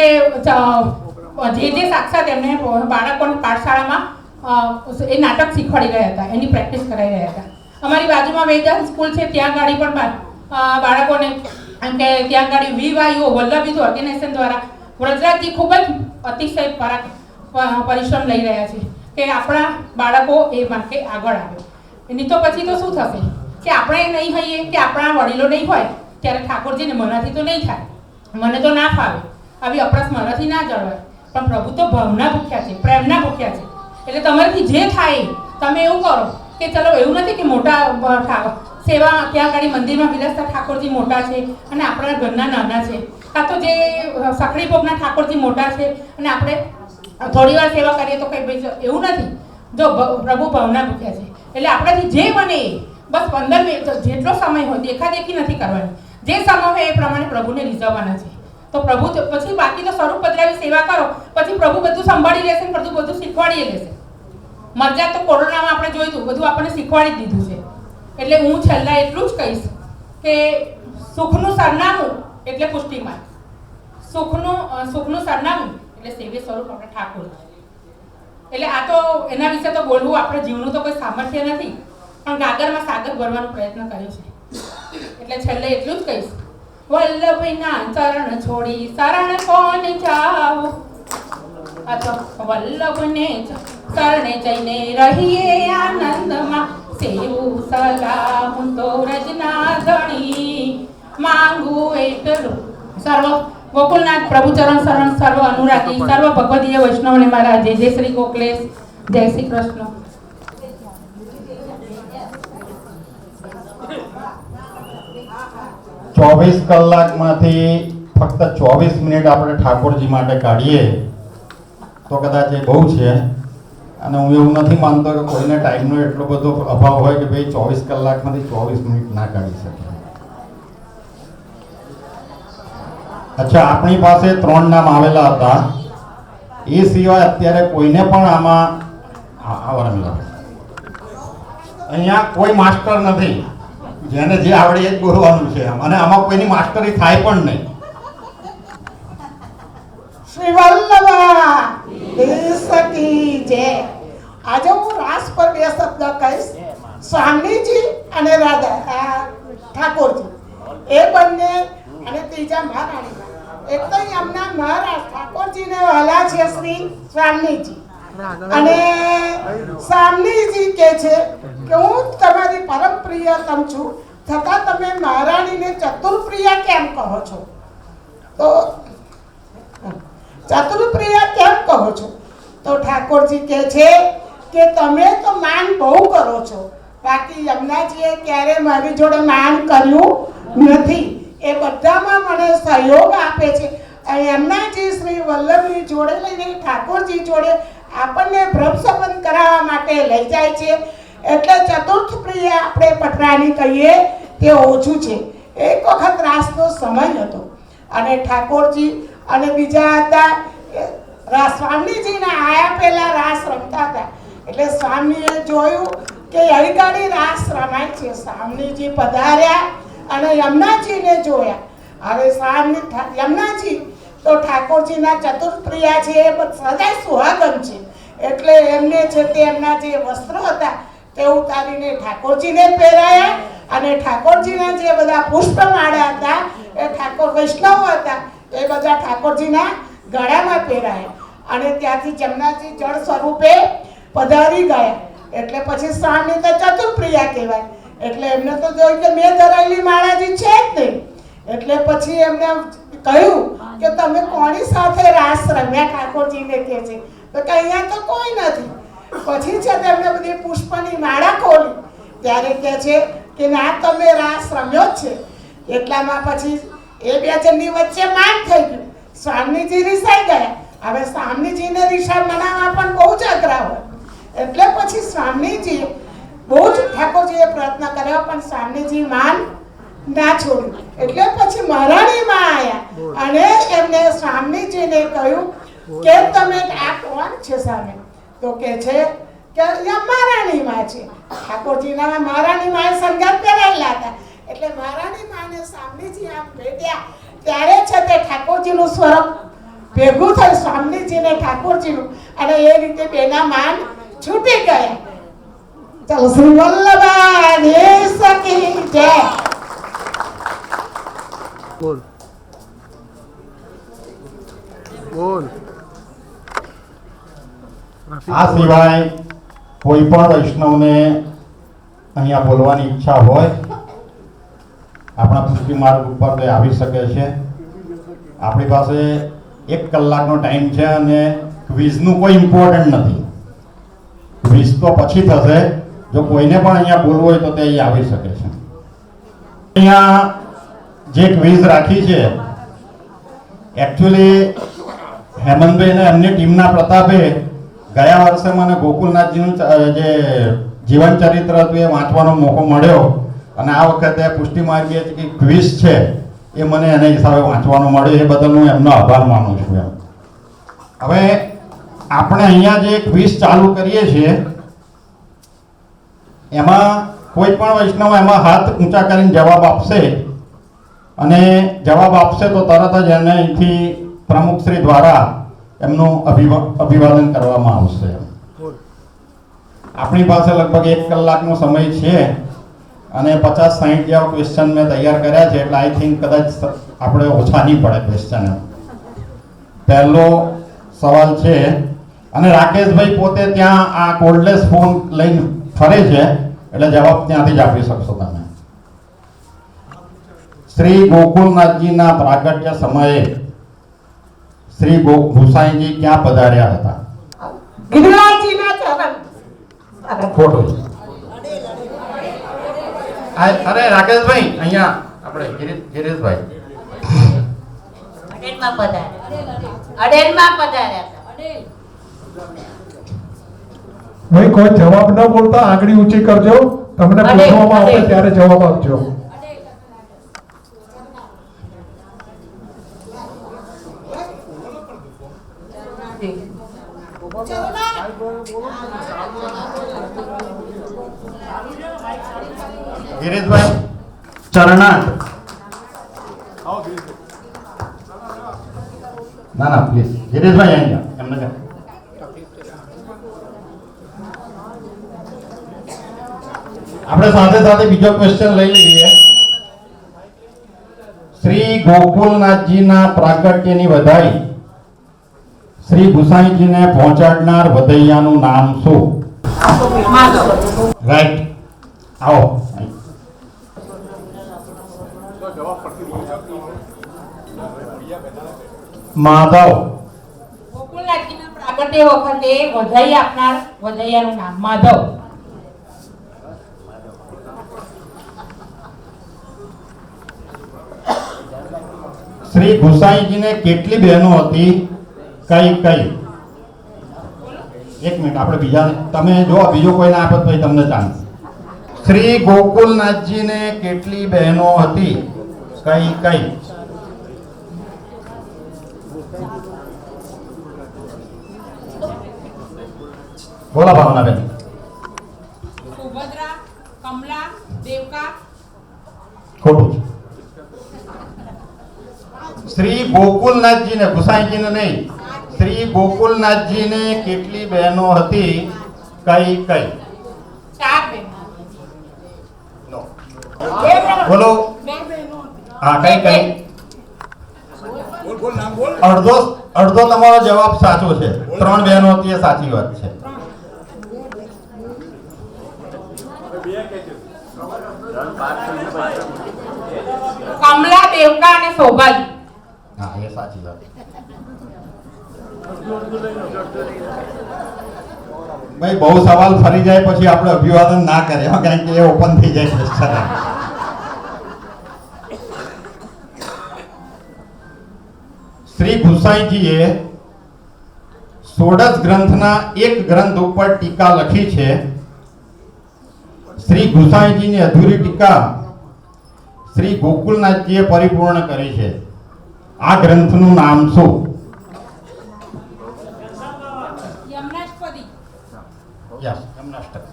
જે સાક્ષાત એમને બાળકોને પાઠશાળામાં એ નાટક શીખવાડી રહ્યા હતા, એની પ્રેક્ટિસ કરાવી રહ્યા હતા. અમારી બાજુમાં વેદાંત સ્કૂલ છે, ત્યાં ગાડી પણ બાળકોને એમ કે ત્યાં ગાડી વીવાયુઓ વલ્લભ યુથ ઓર્ગેનાઇઝેશન દ્વારા વ્રજરાજજી ખૂબ જ અતિશય પરિશ્રમ લઈ રહ્યા છે કે આપણા બાળકો એ માટે આગળ આવે. એની તો પછી તો શું થશે કે આપણે નહીં હોઈએ કે આપણા વડીલો નહીં હોય ત્યારે ઠાકોરજીને મનાથી તો નહીં થાય, મને તો ના ફાવે, આવી અપરસ મારાથી ના જળવાય. પણ પ્રભુ તો ભાવના ભૂખ્યા છે, પ્રેમના ભૂખ્યા છે. એટલે તમારાથી જે થાય તમે એવું કરો કે ચલો એવું નથી કે મોટા સેવા ત્યાં આગળ મંદિરમાં બિરાજતા ઠાકોરજી મોટા છે અને આપણા ઘરના નાના છે, કાં તો જે સખડી ભોગના ઠાકોરજી મોટા છે અને આપણે થોડી વાર સેવા કરીએ તો કંઈ ભાઈ એવું નથી. જો પ્રભુ ભાવના ભૂખ્યા છે એટલે આપણાથી જે બને એ બસ 15 મિનિટ જેટલો સમય હોય દેખાદેખી નથી કરવાની, જે સમય હોય એ પ્રમાણે પ્રભુને રીઝવવાના છે. તો પ્રભુ પછી બાકી તો સ્વરૂપ પધરાવી સેવા કરો, પછી પ્રભુ બધું સંભાળી લેશે, બધું શીખવાડી લેશે. મરજા તો કોરોનામાં આપણે જોયું હતું, બધું આપણને શીખવાડી જ દીધું છે. એટલે હું છેલ્લા એટલું જ કહીશ કે સુખનું સરનામું એટલે પુષ્ટિ માર્ગ, સુખનું સરનામું એટલે સેવ્ય સ્વરૂપ આપણે ઠાકોર. એટલે આ તો એના વિશે તો બોલવું આપણે જીવનું તો કોઈ સામર્થ્ય નથી, પણ ગાગરમાં સાગર ભરવાનો પ્રયત્ન કર્યો છે. એટલે છેલ્લે એટલું જ કહીશ, વલ્લભના ચરણ છોડી શરણ કોને જાવ, આ તો વલ્લભને શરણે જઈને રહીએ આનંદમાં, સેવું સદા હું તો રજના ધણી, માંગુ એટલું. સર્વ ગોકુલનાથ પ્રભુચરણ શરણ, સર્વ અનુરાગી, સર્વ ભગવદીય વૈષ્ણવને મારા જય જય શ્રી ગોકલેશ, જય શ્રી કૃષ્ણ. ચોવીસ કલાકમાંથી ફક્ત 24 મિનિટ આપણે ઠાકોરજી માટે કાઢીએ તો કદાચ એ બહુ છે. અને હું એવું નથી માનતો કે કોઈને ટાઈમનો એટલો બધો અભાવ હોય કે ભાઈ 24 કલાકમાંથી 24 મિનિટ ના કાઢી શકે. અચ્છા, આપણી પાસે 3 નામ આવેલા હતા, એ સિવાય અત્યારે કોઈને પણ આમાં અહીંયા કોઈ માસ્ટર નથી, જેને જે આવડે એ જ બોલવાનું છે, અને આમાં કોઈની માસ્ટરી થાય પણ નહીં. શ્રી વલ્લભા દેશ કી જય. આજે હું રાસ પર 2 શબ્દ કહીશ. સ્વામીજી અને રાધા ઠાકોરજી એ બંને, અને ત્રીજા મહારાણી. એક તો એમના મહારાજ ઠાકોરજીને વાલા છે શ્રી સ્વામીજી, અને સ્વામીજી કહે છે કે હું તમારી પરમ પ્રિયતમ છું, છતાં તમે મહારાણીને ચતુર્પ્રિય કેમ કહો છો? તો ચતુર્પ્રિય કેમ કહો છો? તો ઠાકોરજી કહે છે કે તમે તો માન બહુ કરો છો, બાકી યમુનાજીએ ક્યારે મારી જોડે માન કર્યું નથી. એ બધામાં મને સહયોગ આપે છે. યમુનાજી શ્રી વલ્લભની જોડે લઈને ઠાકોરજી જોડે આપણને બ્રહ્મ સંબંધ કરાવવા માટે લઈ જાય છે. એટલે ચતુર્થ પ્રિય આપણે પટરાણી કહીએ તે ઓછું છે. એક વખત રાસનો સમય હતો અને ઠાકોરજી અને બીજા હતા સ્વામીજીના આયા પહેલા રાસ રમતા હતા. એટલે સ્વામીએ જોયું કે અડીગાડી રાસ રમાય છે. સ્વામીજી પધાર્યા અને યમુનાજીને જોયા. હવે યમુનાજી તો ઠાકોરજીના ચતુર્પ્રિય છે, એ સદાય સુહાગન છે. એટલે એમને છે તે એમના જે વસ્ત્રો હતા તે ઉતારીને ઠાકોરજીને પહેરાયા, અને ઠાકોરજીના જે બધા પુષ્પમાળા હતા એ ઠાકોર વૈષ્ણવ હતા એ બધા ઠાકોરજીના ગળામાં પહેરાયા. અને ત્યાંથી યમુનાજી જળ સ્વરૂપે પધારી ગયા. એટલે પછી સ્વામી તો ચતુર્પ્રિય કહેવાય. એટલે એમને તો જોયું કે મેં ધરાયેલી માળાજી છે જ નહીં. એટલે પછી એમને કહ્યું કે તમે કોની સાથે રાસ રમ્યા? ઠાકોરજીને કહે છે તો કે અહીંયા તો કોઈ નથી. પછી છે તેમને બધી પુષ્પની માળા ખોલી, ત્યારે કહે છે કે ના, તમે રાસ રમ્યો જ છે. એટલામાં પછી એ 2 જણની વચ્ચે માન થઈ ગયું. સ્વામીજી રીસાઈ ગયા. હવે સ્વામીજીને રીસા મનાવવા પણ બહુ જ અઘરા હોય. એટલે પછી સ્વામીજી બહુ જ ઠાકોરજીએ પ્રયત્ન કર્યો, પણ સ્વામીજી માન ના છોડ્યું. એટલે પછી મહારાણીમાં આવ્યા અને એમને સ્વામીજીને કહ્યું કે તમે આ કોણ છે સામે? તો કે છે કે મહારાણીમાં છે. ઠાકોરજીના મહારાણીમાં સંગાત પહેરાયેલા હતા. એટલે મહારાણીમાં ને સ્વામીજી આમ ભેટ્યા ત્યારે છે તે ઠાકોરજીનું સ્વરૂપ ભેગું થયું, સ્વામીજીને ઠાકોરજીનું, અને એ રીતે બેના માન છૂટી ગયા. ચલો, શ્રી વલ્લભા દેશ કી જય. બોલ બોલ. આ સિવાય કોઈ પણ વૈષ્ણવને અહીંયા બોલવાની ઈચ્છા હોય આપણા પુષ્ટિ માર્ગ ઉપર તે આવી શકે છે. આપણી પાસે 1 કલાકનો ટાઈમ છે અને ક્વિઝનું કોઈ ઇમ્પોર્ટન્ટ નથી. ક્વિઝ તો પછી થશે. જો કોઈને પણ અહીંયા બોલવું હોય તો તે અહીંયા આવી શકે છે. અહીંયા જે ક્વિઝ રાખી છે એકચ્યુઅલી હેમંતભાઈ અને એમની ટીમના પ્રતાપે ગયા વર્ષે મને ગોકુલનાથજીનું જે જીવન ચરિત્ર હતું એ વાંચવાનો મોકો મળ્યો અને આ વખતે પુષ્ટિ માર્ગીય જે ક્વિઝ છે એ મને એના હિસાબે વાંચવાનો મળ્યો, એ બદલ હું એમનો આભાર માનું છું. હવે આપણે અહીંયા જે ક્વિઝ ચાલુ કરીએ છીએ એમાં કોઈ પણ વૈષ્ણવ એમાં હાથ ઊંચા કરીને જવાબ આપશે અને જવાબ આપશે તો તરત જ એને અહીંથી પ્રમુખશ્રી દ્વારા એમનું અભિવાદન કરવામાં આવશે. આપણી પાસે લગભગ 1 કલાકનો સમય છે અને 50-60 જેવા ક્વેશ્ચન મેં તૈયાર કર્યા છે, એટલે આઈ થિંક કદાચ આપણે ઓછા નહીં પડે ક્વેશ્ચન. પહેલો સવાલ છે, અને રાકેશભાઈ પોતે ત્યાં આ કોર્ડલેસ ફોન લઈને ફરે છે એટલે જવાબ ત્યાંથી જ આપી શકશો તમે. શ્રી ગોકુલનાથજીના પ્રાગટ્ય સમયે શ્રી ગુસાઈજી ક્યાં પધાર્યા હતા? ગિરિરાજજીના ચરણ. ખોટું છે. અરે રાકેશભાઈ અહીંયા આપણે ગિરીશભાઈ અડેરમાં પધાર્યા હતા. ભાઈ કોઈ જવાબ ન બોલતા આંગળી ઊંચી કરજો, તમને પૂછવામાં આવે ત્યારે જવાબ આપજો. ગિરીશભાઈ ચરણાટ. ના ના પ્લીઝ ગિરીશભાઈ અહીંયા એમને આપણે સાથે સાથે બીજો ક્વેશ્ચન લઈ લઈએ. શ્રી ગોકુલનાથજીના પ્રાગટ્યની વધાઈ શ્રી ગુસાઈજીને પહોંચાડનાર વધૈયાનું નામ શું? રાઈટ. આવો. માધવ. ગોકુલનાથજીના પ્રાગટ્ય વખતે વધાઈ આપનાર વધૈયાનું નામ માધવ. શ્રી ગુસાઈજીને કેટલી બહેનો હતી? કઈ કઈ? એક મિનિટ આપણે બીજા તમે જો બીજો કોઈને આપત ભાઈ તમને ચાન્સ. શ્રી ગોકુલનાથજીને કેટલી બહેનો હતી? કઈ કઈ? બોલા ભાવનાબેન. સુભદ્રા, કમલા, દેવકા. ખોટું છે. શ્રી ગોકુલનાથજીને, ગુસાઈજીને નહીં, શ્રી ગોકુલનાથજીને કેટલી બહેનો હતી? કઈ કઈ? 4 બહેનો. બોલો. હા કઈ કઈ? અડધો અડધો તમારો જવાબ સાચો છે. 3 બહેનો હતી એ સાચી વાત છે. કમલા, દેવકા અને સૌભાગી. હા એ સાચી વાત. ભાઈ બહુ સવાલ ફરી જાય પછી આપણે અભિવાદન ના કરીએ, કારણ કે એ ઓપન થઈ જાય ક્વેશ્ચન. શ્રી ગુસાઈજીએ ષોડશ ગ્રંથના એક ગ્રંથ ઉપર ટીકા લખી છે. શ્રી ગુસાઈજીની અધૂરી ટીકા શ્રી ગોકુલનાથજીએ પરિપૂર્ણ કરી છે. આ ગ્રંથનું નામ શું? યમનાષ્ટપદી. યસ, યમનાષ્ટક.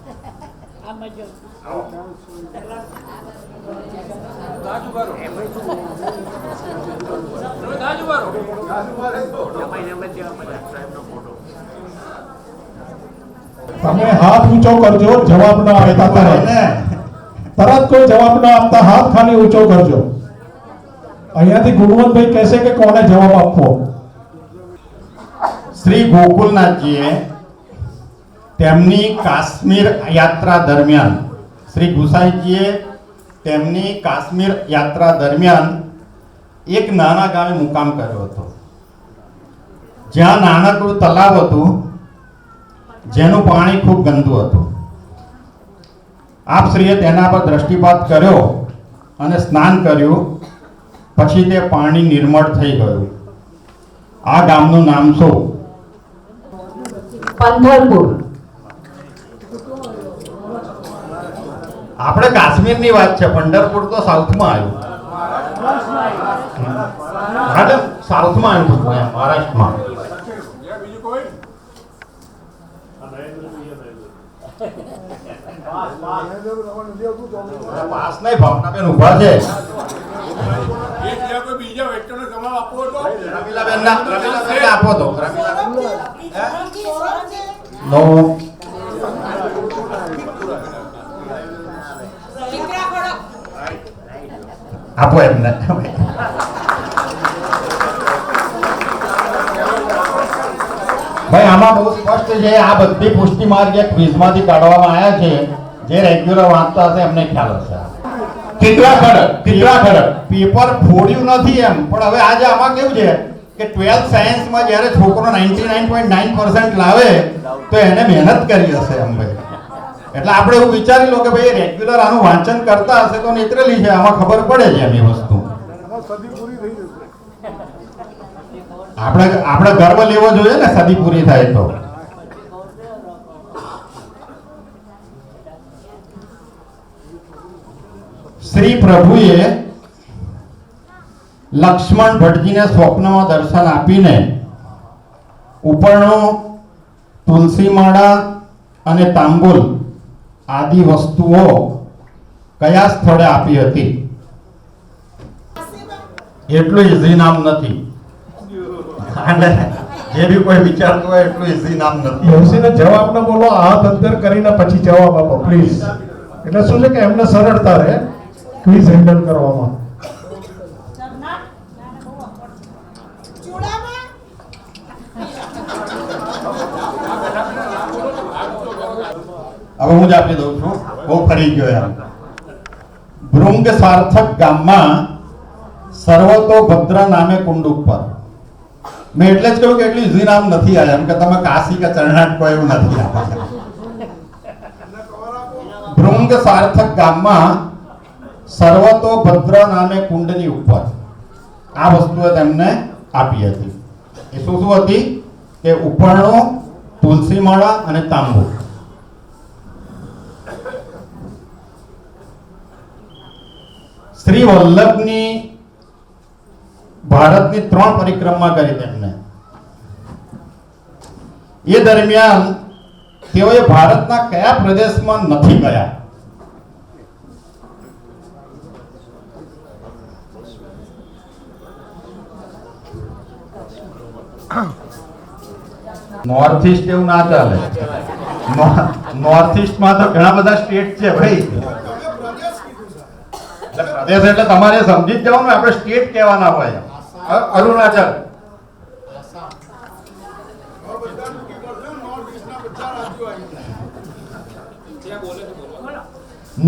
તમે હાથ ઊંચો કરજો, જવાબ ન આપતા તરત કોઈ જવાબ ન આપતા હાથ ખાલી ઊંચો કરજો. અહીંયાથી ગુણવંતભાઈ કહેશે કે કોને જવાબ આપવો. શ્રી ગોકુલનાથજીએ તેમની કાશ્મીર યાત્રા દરમિયાન, શ્રી ગુસાઈજીએ તેમની કાશ્મીર યાત્રા દરમિયાન એક નાના ગામે મુકામ કર્યો હતો, જ્યાં નાનકડું તલાવ હતું જેનું પાણી ખૂબ ગંદુ હતું. આપશ્રીએ તેના પર દ્રષ્ટિપાત કર્યો અને સ્નાન કર્યું, પછી તે પાણી નિર્મળ થઈ ગયું. આ ગામનું નામ શું? પંઢરપુર. આપણે કાશ્મીરની વાત છે, પંઢરપુર તો સાઉથમાં આવ્યું. હા, સાઉથમાં આવ્યું હતું, મહારાષ્ટ્રમાં. પાસ નહીં, ભાવનાબેન ઉભા છે. રમીલાબેનને આપો તો. નો આપો એમને. ભાઈ આમાં બહુ સ્પષ્ટ છે, આ બધી પુષ્ટિ માર્ગ એક ક્વિઝમાંથી કાઢવામાં આવ્યા છે. જે રેગ્યુલર વાંચતા હશે એમને ખ્યાલ હશે. કેટલા ખડક પેપર ફોડ્યું નથી એમ, પણ હવે આજે આમાં કેવું છે કે 12th સાયન્સમાં જ્યારે છોકરો 99.9% લાવે તો એને મહેનત કરી હશે એમ ભાઈ. એટલે આપણે એવું વિચારી લો કે ભાઈ રેગ્યુલર આનું વાંચન કરતા હશે તો નેત્રેલી છે, આમાં ખબર પડે છે એમ એ વસ્તુ. આપણે ગર્વ લેવો જોઈએ ને સદી પૂરી થાય તો. શ્રી પ્રભુએ લક્ષ્મણ ભટ્ટજીને સ્વપ્નમાં દર્શન આપીને ઉપરનો તુલસી માળા અને તાંબુલ આદિ વસ્તુઓ કયા સ્થળે આપી હતી? એટલું ઇઝી નામ નથી. જે બી કોઈ વિચારતું હોય એટલું ઇઝી નામ નથી. બેસીને જવાબ ન બોલો, હાથ અંદર કરીને પછી જવાબ આપો પ્લીઝ. એટલે શું છે કે એમને સરળતા રહે ક્વિઝ હેન્ડલ કરવામાં. હવે હું જ આપી દઉં છું, બહુ ફરી ગયો યાર. ભૃંગ સાર્થક ગામમાં સર્વતોભદ્ર નામે કુંડ ઉપર. મેં એટલે જ કહ્યું કે એટલું ઇઝી નામ નથી આવ્યા, એમ કે તમે કાશી કે ચરણાટ કોઈ એવું નથી આપ્યા. ભૃંગ સાર્થક ગામમાં સર્વતોભદ્ર નામે કુંડની ઉપર આ વસ્તુઓ તેમને આપી હતી. એ શું શું હતી? કે ઉપરણો, તુલસી માળા અને તાંબુ. શ્રી વલ્લભની ભારતની 3 પરિક્રમા કરી તેમને. એ દરમિયાન તેઓએ ભારતના કયા પ્રદેશમાં નથી ગયા? નોર્થ ઈસ્ટ એવું ના ચાલે. નોર્થ ઈસ્ટમાં તો ઘણા બધા સ્ટેટ છે ભાઈ. પ્રદેશ એટલે તમારે સમજી જ જવાનું, આપણે સ્ટેટ કહેવાના હોય. અરુણાચલ,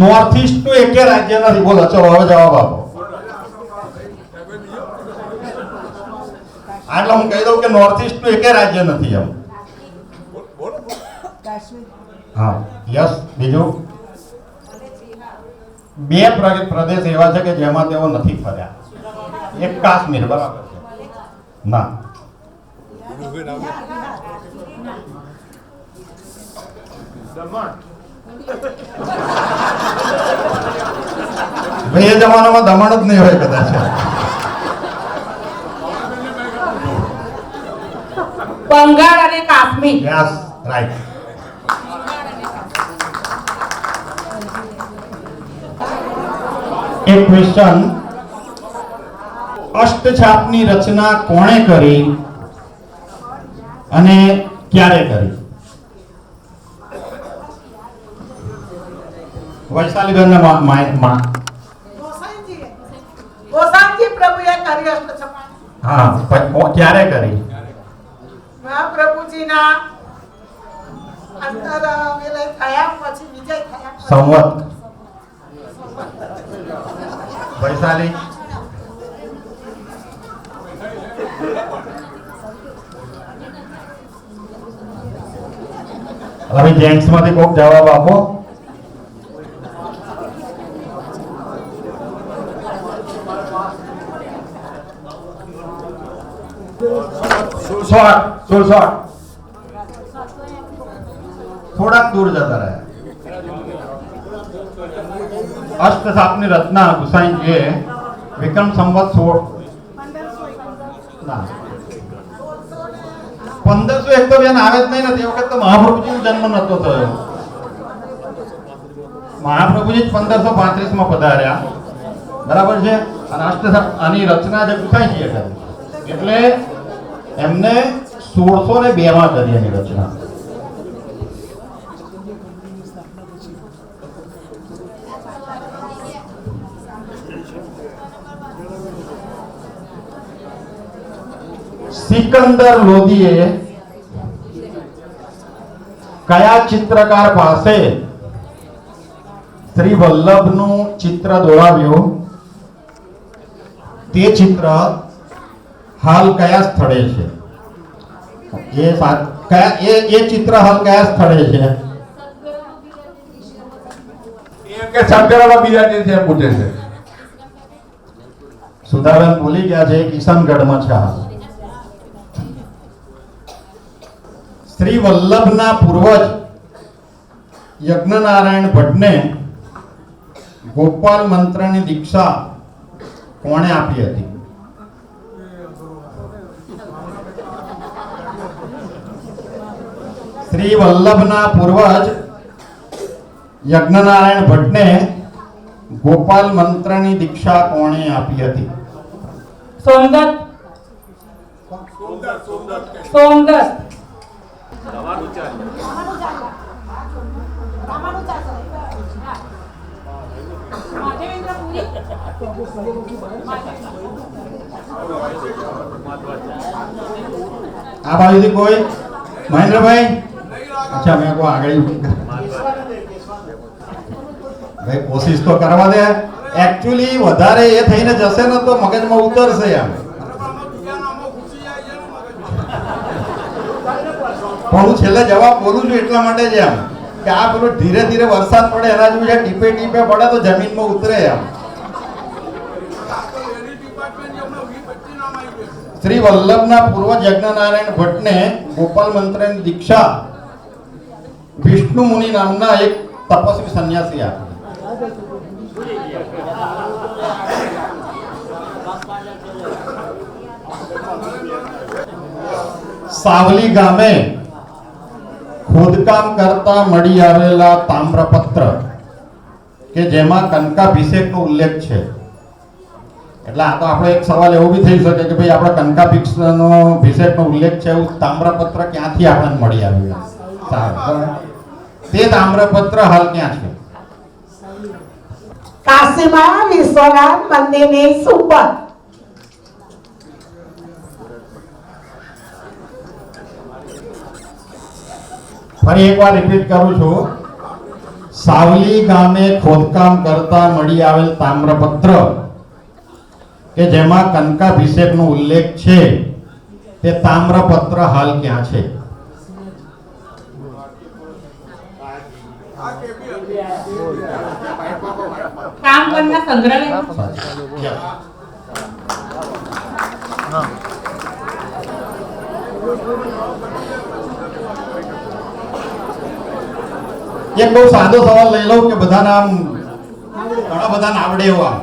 નોર્થ ઈસ્ટ નું એકે રાજ્ય નથી. બોલો, ચલો હવે જવાબ આપો. એટલે હું કહી દઉં કે નોર્થ ઈસ્ટ નું એકે રાજ્ય નથી એમ. હા, યસ. બીજું 2 પ્રદેશ એવા છે કે જેમાં તેઓ નથી ફર્યા. એક કાશ્મીર, બરાબર છે? ના. ભાઈ એ જમાનામાં દમણ જ નહીં હોય કદાચ. બંગાળ અને કાશ્મીર. Yes, right. એક ક્વેશ્ચન. અષ્ટછાપની રચના કોણે કરી અને ક્યારે કરી? વૈશાલીબેનને ગોસાઈજી પ્રભુએ કરી અષ્ટછાપ. હા, ક્યારે કરી? મહાપ્રભુજીના અંતર વિલય થયા પછી, વિજય થયા સંવત. વૈશાલી, હવે જેન્ટ્સ માંથી કોક જવાબ આપો. થોડાક દૂર જતા રહ્યા. અષ્ટસાપની રચના ગુસાઈજીએ વિક્રમ સંવત 1501 તો બેન આવે જ નહીં ને. તે વખત તો મહાપ્રભુજીનો જન્મ નતો થયો. મહાપ્રભુજી 1535 માં પધાર્યા, બરાબર છે. અને અષ્ટસાપ આની રચના જે ગુસાઈજીએ કરી, એટલે એમને 1602 માં કરી એની રચના. સિકંદર લોધીએ કયા ચિત્રકાર પાસે શ્રી વલ્લભનું ચિત્ર દોરાવ્યું, તે ચિત્ર હાલ કયા સ્થળે છે? એ ચિત્ર હાલ કયા સ્થળે છે? કે સાપેરામાં બીજા જે છે એમ પૂછે છે. સુધાબેન ભૂલી ગયા છે, કિશનગઢમાં છે હાલ. શ્રી વલ્લભના પૂર્વજ યજ્ઞનારાયણ ભટ્ટને ગોપાલ મંત્રની દીક્ષા કોણે આપી હતી? શ્રી વલ્લભના પૂર્વજ યજ્ઞનારાયણ ભટ્ટને ગોપાલ મંત્રની દીક્ષા કોણે આપી હતી? સોમદત્ત. આ બાજુથી કોઈ? મહેન્દ્રભાઈ? અચ્છા, મેં કોઈ આગળ ભાઈ કોશિશ તો કરવા દે. એકચ્યુઅલી વધારે એ થઈને જશે ને તો મગજમાં ઉતરશે એમ. પણ હું છેલ્લે જવાબ બોલું છું એટલા માટે જ એમ કે આ પેલું ધીરે ધીરે વરસાદ પડે એના જેવું છે. ટીપે ટીપે પડે તો જમીનમાં ઉતરે એમ. શ્રી વલ્લભના પૂર્વજ યજ્ઞનારાયણ ભટ્ટને ગોપાલ મંત્રની દીક્ષા વિષ્ણુ મુનિ નામના એક તપસ્વી સંન્યાસી આપી. સાવલી ગામે ખોદકામ કરતા મળી આવેલા તામ્રપત્ર કે જેમાં કંકાભિષેકનો ઉલ્લેખ છે. એટલે આ તો આપણે એક સવાલ એવો બી થઈ શકે કે ભાઈ આપણે કંકાભિષેકનો ઉલ્લેખ છે, એવું તામ્રપત્ર ક્યાંથી આપણને મળી આવ્યું? તે તામ્રપત્ર હાલ ક્યાં છે? કાશીમાં વિશ્વનાથ મંદિરની સુપર. ફરી એકવાર રિપીટ કરું છું. સાવલી ગામે ખોદકામ કરતા મળી આવેલ તામ્રપત્ર કે જેમાં કંકાભિષેકનો ઉલ્લેખ છે, તે તામ્રપત્ર હાલ ક્યાં છે? કામવનના સંગ્રહાલયમાં. એક બહુ સાદો સવાલ લઈ લઉં કે બધાને આમ ઘણા બધાને આવડે એવો આમ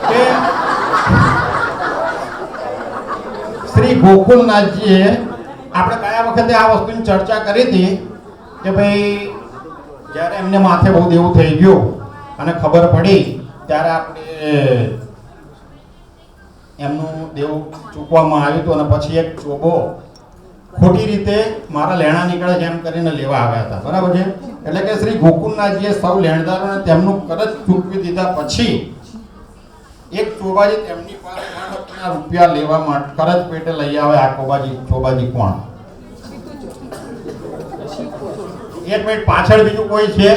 કે શ્રી ગોકુલનાથજીએ આપણે કયા વખતે આ વસ્તુની ચર્ચા કરી હતી કે ભાઈ જ્યારે એમને માથે બહુ દેવું થઈ ગયું અને ખબર પડી ત્યારે આપણે એમનું દેવું ચૂકવામાં આવ્યું હતું અને પછી એક ચોબો ખોટી રીતે મારા લેણા નીકળે છે એમ કરીને લેવા આવ્યા હતા, બરાબર છે. એટલે કે શ્રી ગોકુલનાથજીએ સૌ લેણદારોને તેમનું કરજ ચૂકવી દીધા પછી એક ચોબાજી તેમની પાસે રૂપિયા લેવા માટે કરજ પેટે લઈ આવે. આ ચોબાજી કોણ? એક મિનિટ, પાછળ બીજું કોઈ છે?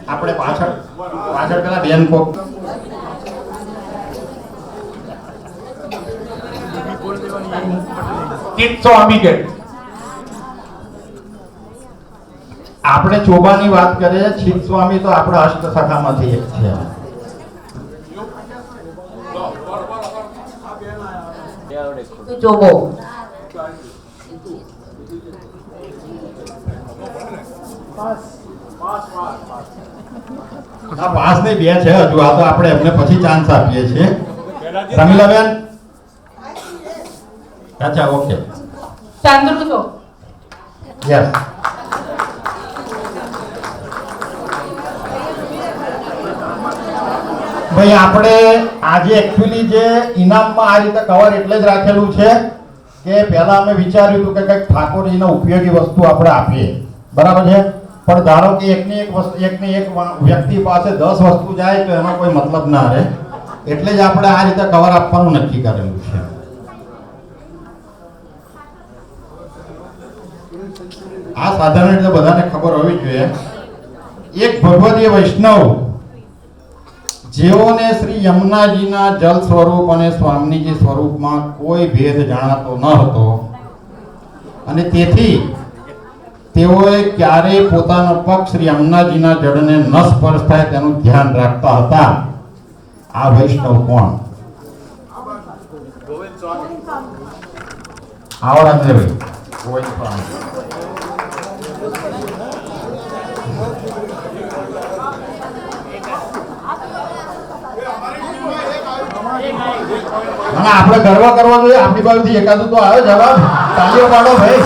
આપણે પાછળ પેલા બેન કો સ્વામી કે આપણે ચોબાની વાત કરીએ. છીત સ્વામી તો આપણા અષ્ટસખામાંથી એક છે. ચોબો આ પાસ નહીં, બે છે હજુ. આ તો આપણે એમને પછી ચાન્સ આપીએ છીએ. રમીલાબેન, અચ્છા, ઓકે, ચાંદુર તો યસ. ભાઈ આપણે આજે એકચ્યુઅલી જે ઇનામમાં આ રીતે કવર એટલે જ રાખેલું છે કે પહેલા અમે વિચાર્યું હતું કે કંઈક ઠાકોરજીને ઉપયોગી વસ્તુ આપણે આપીએ, બરાબર છે, પણ ધારો કે એકની એક વ્યક્તિ પાસે 10 વસ્તુ જાય તો એનો કોઈ મતલબ ના રહે, એટલે જ આપણે આ રીતે કવર આપવાનું નક્કી કરેલું છે. આ સાધારણ રીતે બધાને ખબર હોવી જોઈએ. એક ભગવદીય વૈષ્ણવ જેઓને શ્રી યમુનાજીના જલ સ્વરૂપ અને સ્વામીજી સ્વરૂપમાં કોઈ ભેદ જણાતો ન હતો અને તેથી તેઓએ ક્યારેય પોતાનો પગ શ્રી યમુનાજીના જળને ન સ્પર્શ થાય તેનું ધ્યાન રાખતા હતા. આ વૈષ્ણવ કોણ? આવો રાજેભાઈ. ગોવિંદ સ્વામી. અને આપણે ગર્વ કરવો જોઈએ, આપણી બાજુથી એકાદું તો આવે જવાબ. તાળીઓ પાડો ભાઈ.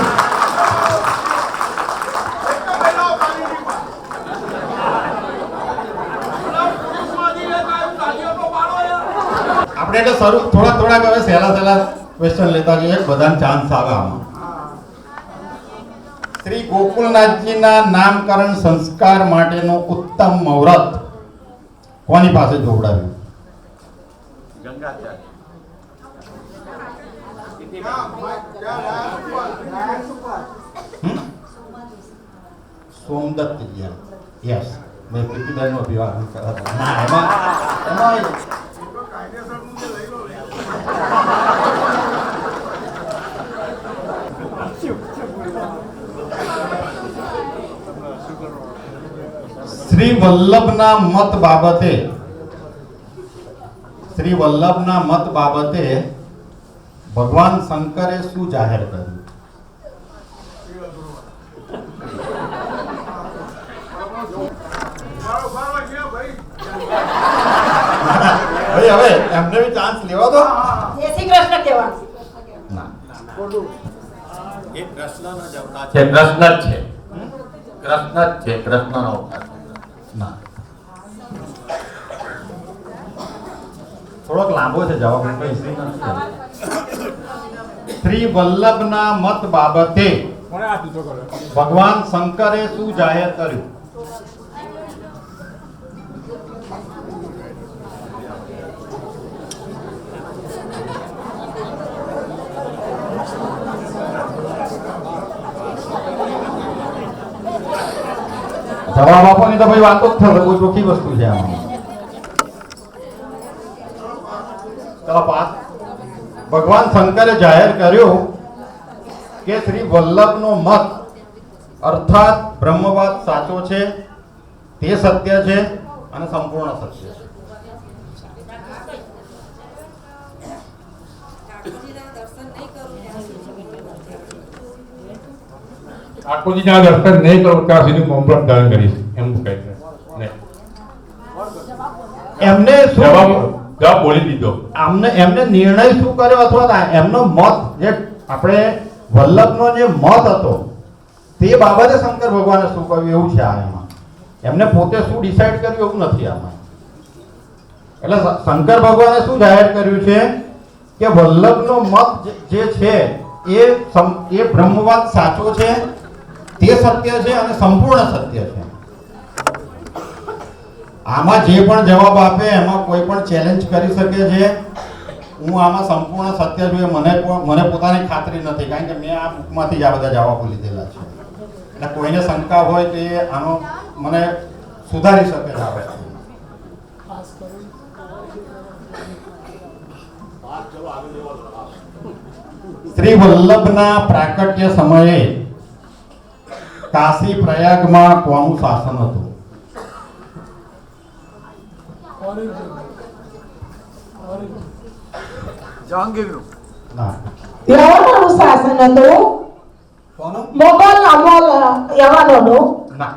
આપણે એટલે થોડાક હવે સહેલા ક્વેશ્ચન લેતા જઈએ, બધાને ચાન્સ આવે આમાં. શ્રી ગોકુલનાથજીના નામકરણ સંસ્કાર માટેનું ઉત્તમ મુહૂર્ત કોની પાસે જોવડાવ્યું? સોમદત્તજી. યસ, મેં પીપીદારનું અભિવાદન કર્યા. ના, એમાં શ્રી વલ્લભના મત બાબતે ભગવાન શંકરે શું જાહેર કર્યું? ભાઈ હવે એમને બી ચાન્સ લેવા દો. જય શ્રી કૃષ્ણ કહેવાનું. એ કૃષ્ણનો જ અવતાર છે. કૃષ્ણ જ છે. કૃષ્ણનો અવતાર. ના, થોડોક લાંબો છે જવાબ. શ્રી વલ્લભના મત બાબતે ભગવાન શંકરે શું જાહેર કર્યું? જવાબ આપો નહીં તો ભાઈ વાતો જ થશે. બહુ ચોખ્ખી વસ્તુ છે આમાં. ચલો પાસ. ભગવાન શંકરે જાહેર કર્યું કે શ્રી વલ્લભનો મત અર્થાત બ્રહ્મવાદ સાચો છે, તે સત્ય છે અને સંપૂર્ણ સત્ય છે. ઠાકોરજીના દર્શન નહીં કરું ત્યાં સુધી કોમ્પ્લેટ ધારણ કરીશ એમ કહે છે. એમને જવાબ બોલી દીધો. એમને નિર્ણય શું કર્યો અથવા એમનો મત જે આપણે વલ્લભનો જે મત હતો તે બાબતે શંકર ભગવાને શું કહ્યું એવું છે આમાં. એમને પોતે શું ડિસાઈડ કર્યું એવું નથી આમાં. એટલે શંકર ભગવાને શું જાહેર કર્યું છે કે વલ્લભનો મત જે છે એ બ્રહ્મવાદ સાચો છે, તે સત્ય છે અને સંપૂર્ણ સત્ય છે. આમાં જે પણ જવાબ આપે એમાં કોઈ પણ ચેલેન્જ કરી શકે છે. હું આમાં સંપૂર્ણ સત્ય જોઈએ મને પોતાની ખાતરી નથી, કારણ કે મેં આ બુકમાંથી જ આ બધા જવાબો લીધેલા છે. એટલે કોઈને શંકા હોય તો એ આનો મને સુધારી શકે છે. આવે શ્રી વલ્લભના પ્રાકટ્ય સમયે કાશી પ્રયાગમાં કોનું શાસન હતું? જહાંગીરનું. યવનોનું શાસન હતું. મોગલ અમોલ યવનોનું. ના,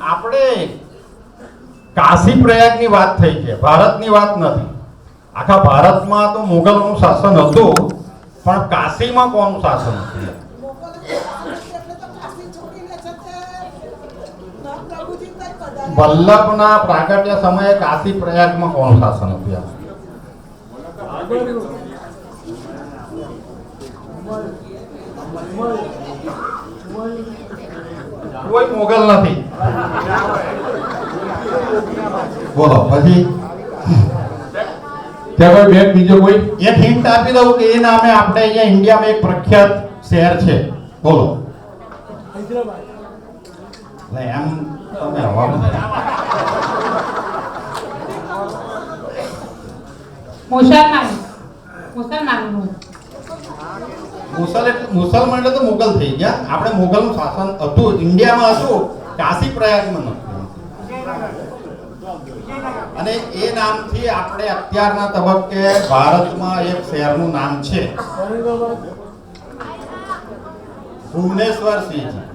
આપણે કાશી પ્રયાગની વાત થઈ છે, ભારતની વાત નથી. આખા ભારતમાં તો મુગલોનું શાસન હતું, પણ કાશીમાં કોનું શાસન હતું? વલ્લભના પ્રાગટ્ય સમયે કાશી પ્રયાગમાં કોનું શાસન હતું? કોઈ મોગલ નથી. બોલો પછી ત્યાં કોઈ બેન બીજો કોઈ એક હિન્ટ આપી દઉં કે એ નામે આપણે અહીંયા ઇન્ડિયામાં એક પ્રખ્યાત શહેર છે. બોલો. નહીં એમ તમે હવા મુસલમાન એટલે તો મુગલ થઈ ગયા. આપણે મુગલનું શાસન હતું, ઇન્ડિયામાં હતું, કાશી પ્રયાગમાં નતું. અને એ નામથી આપણે અત્યારના તબક્કે ભારતમાં એક શહેરનું નામ છે ભુવનેશ્વર સિંહજી.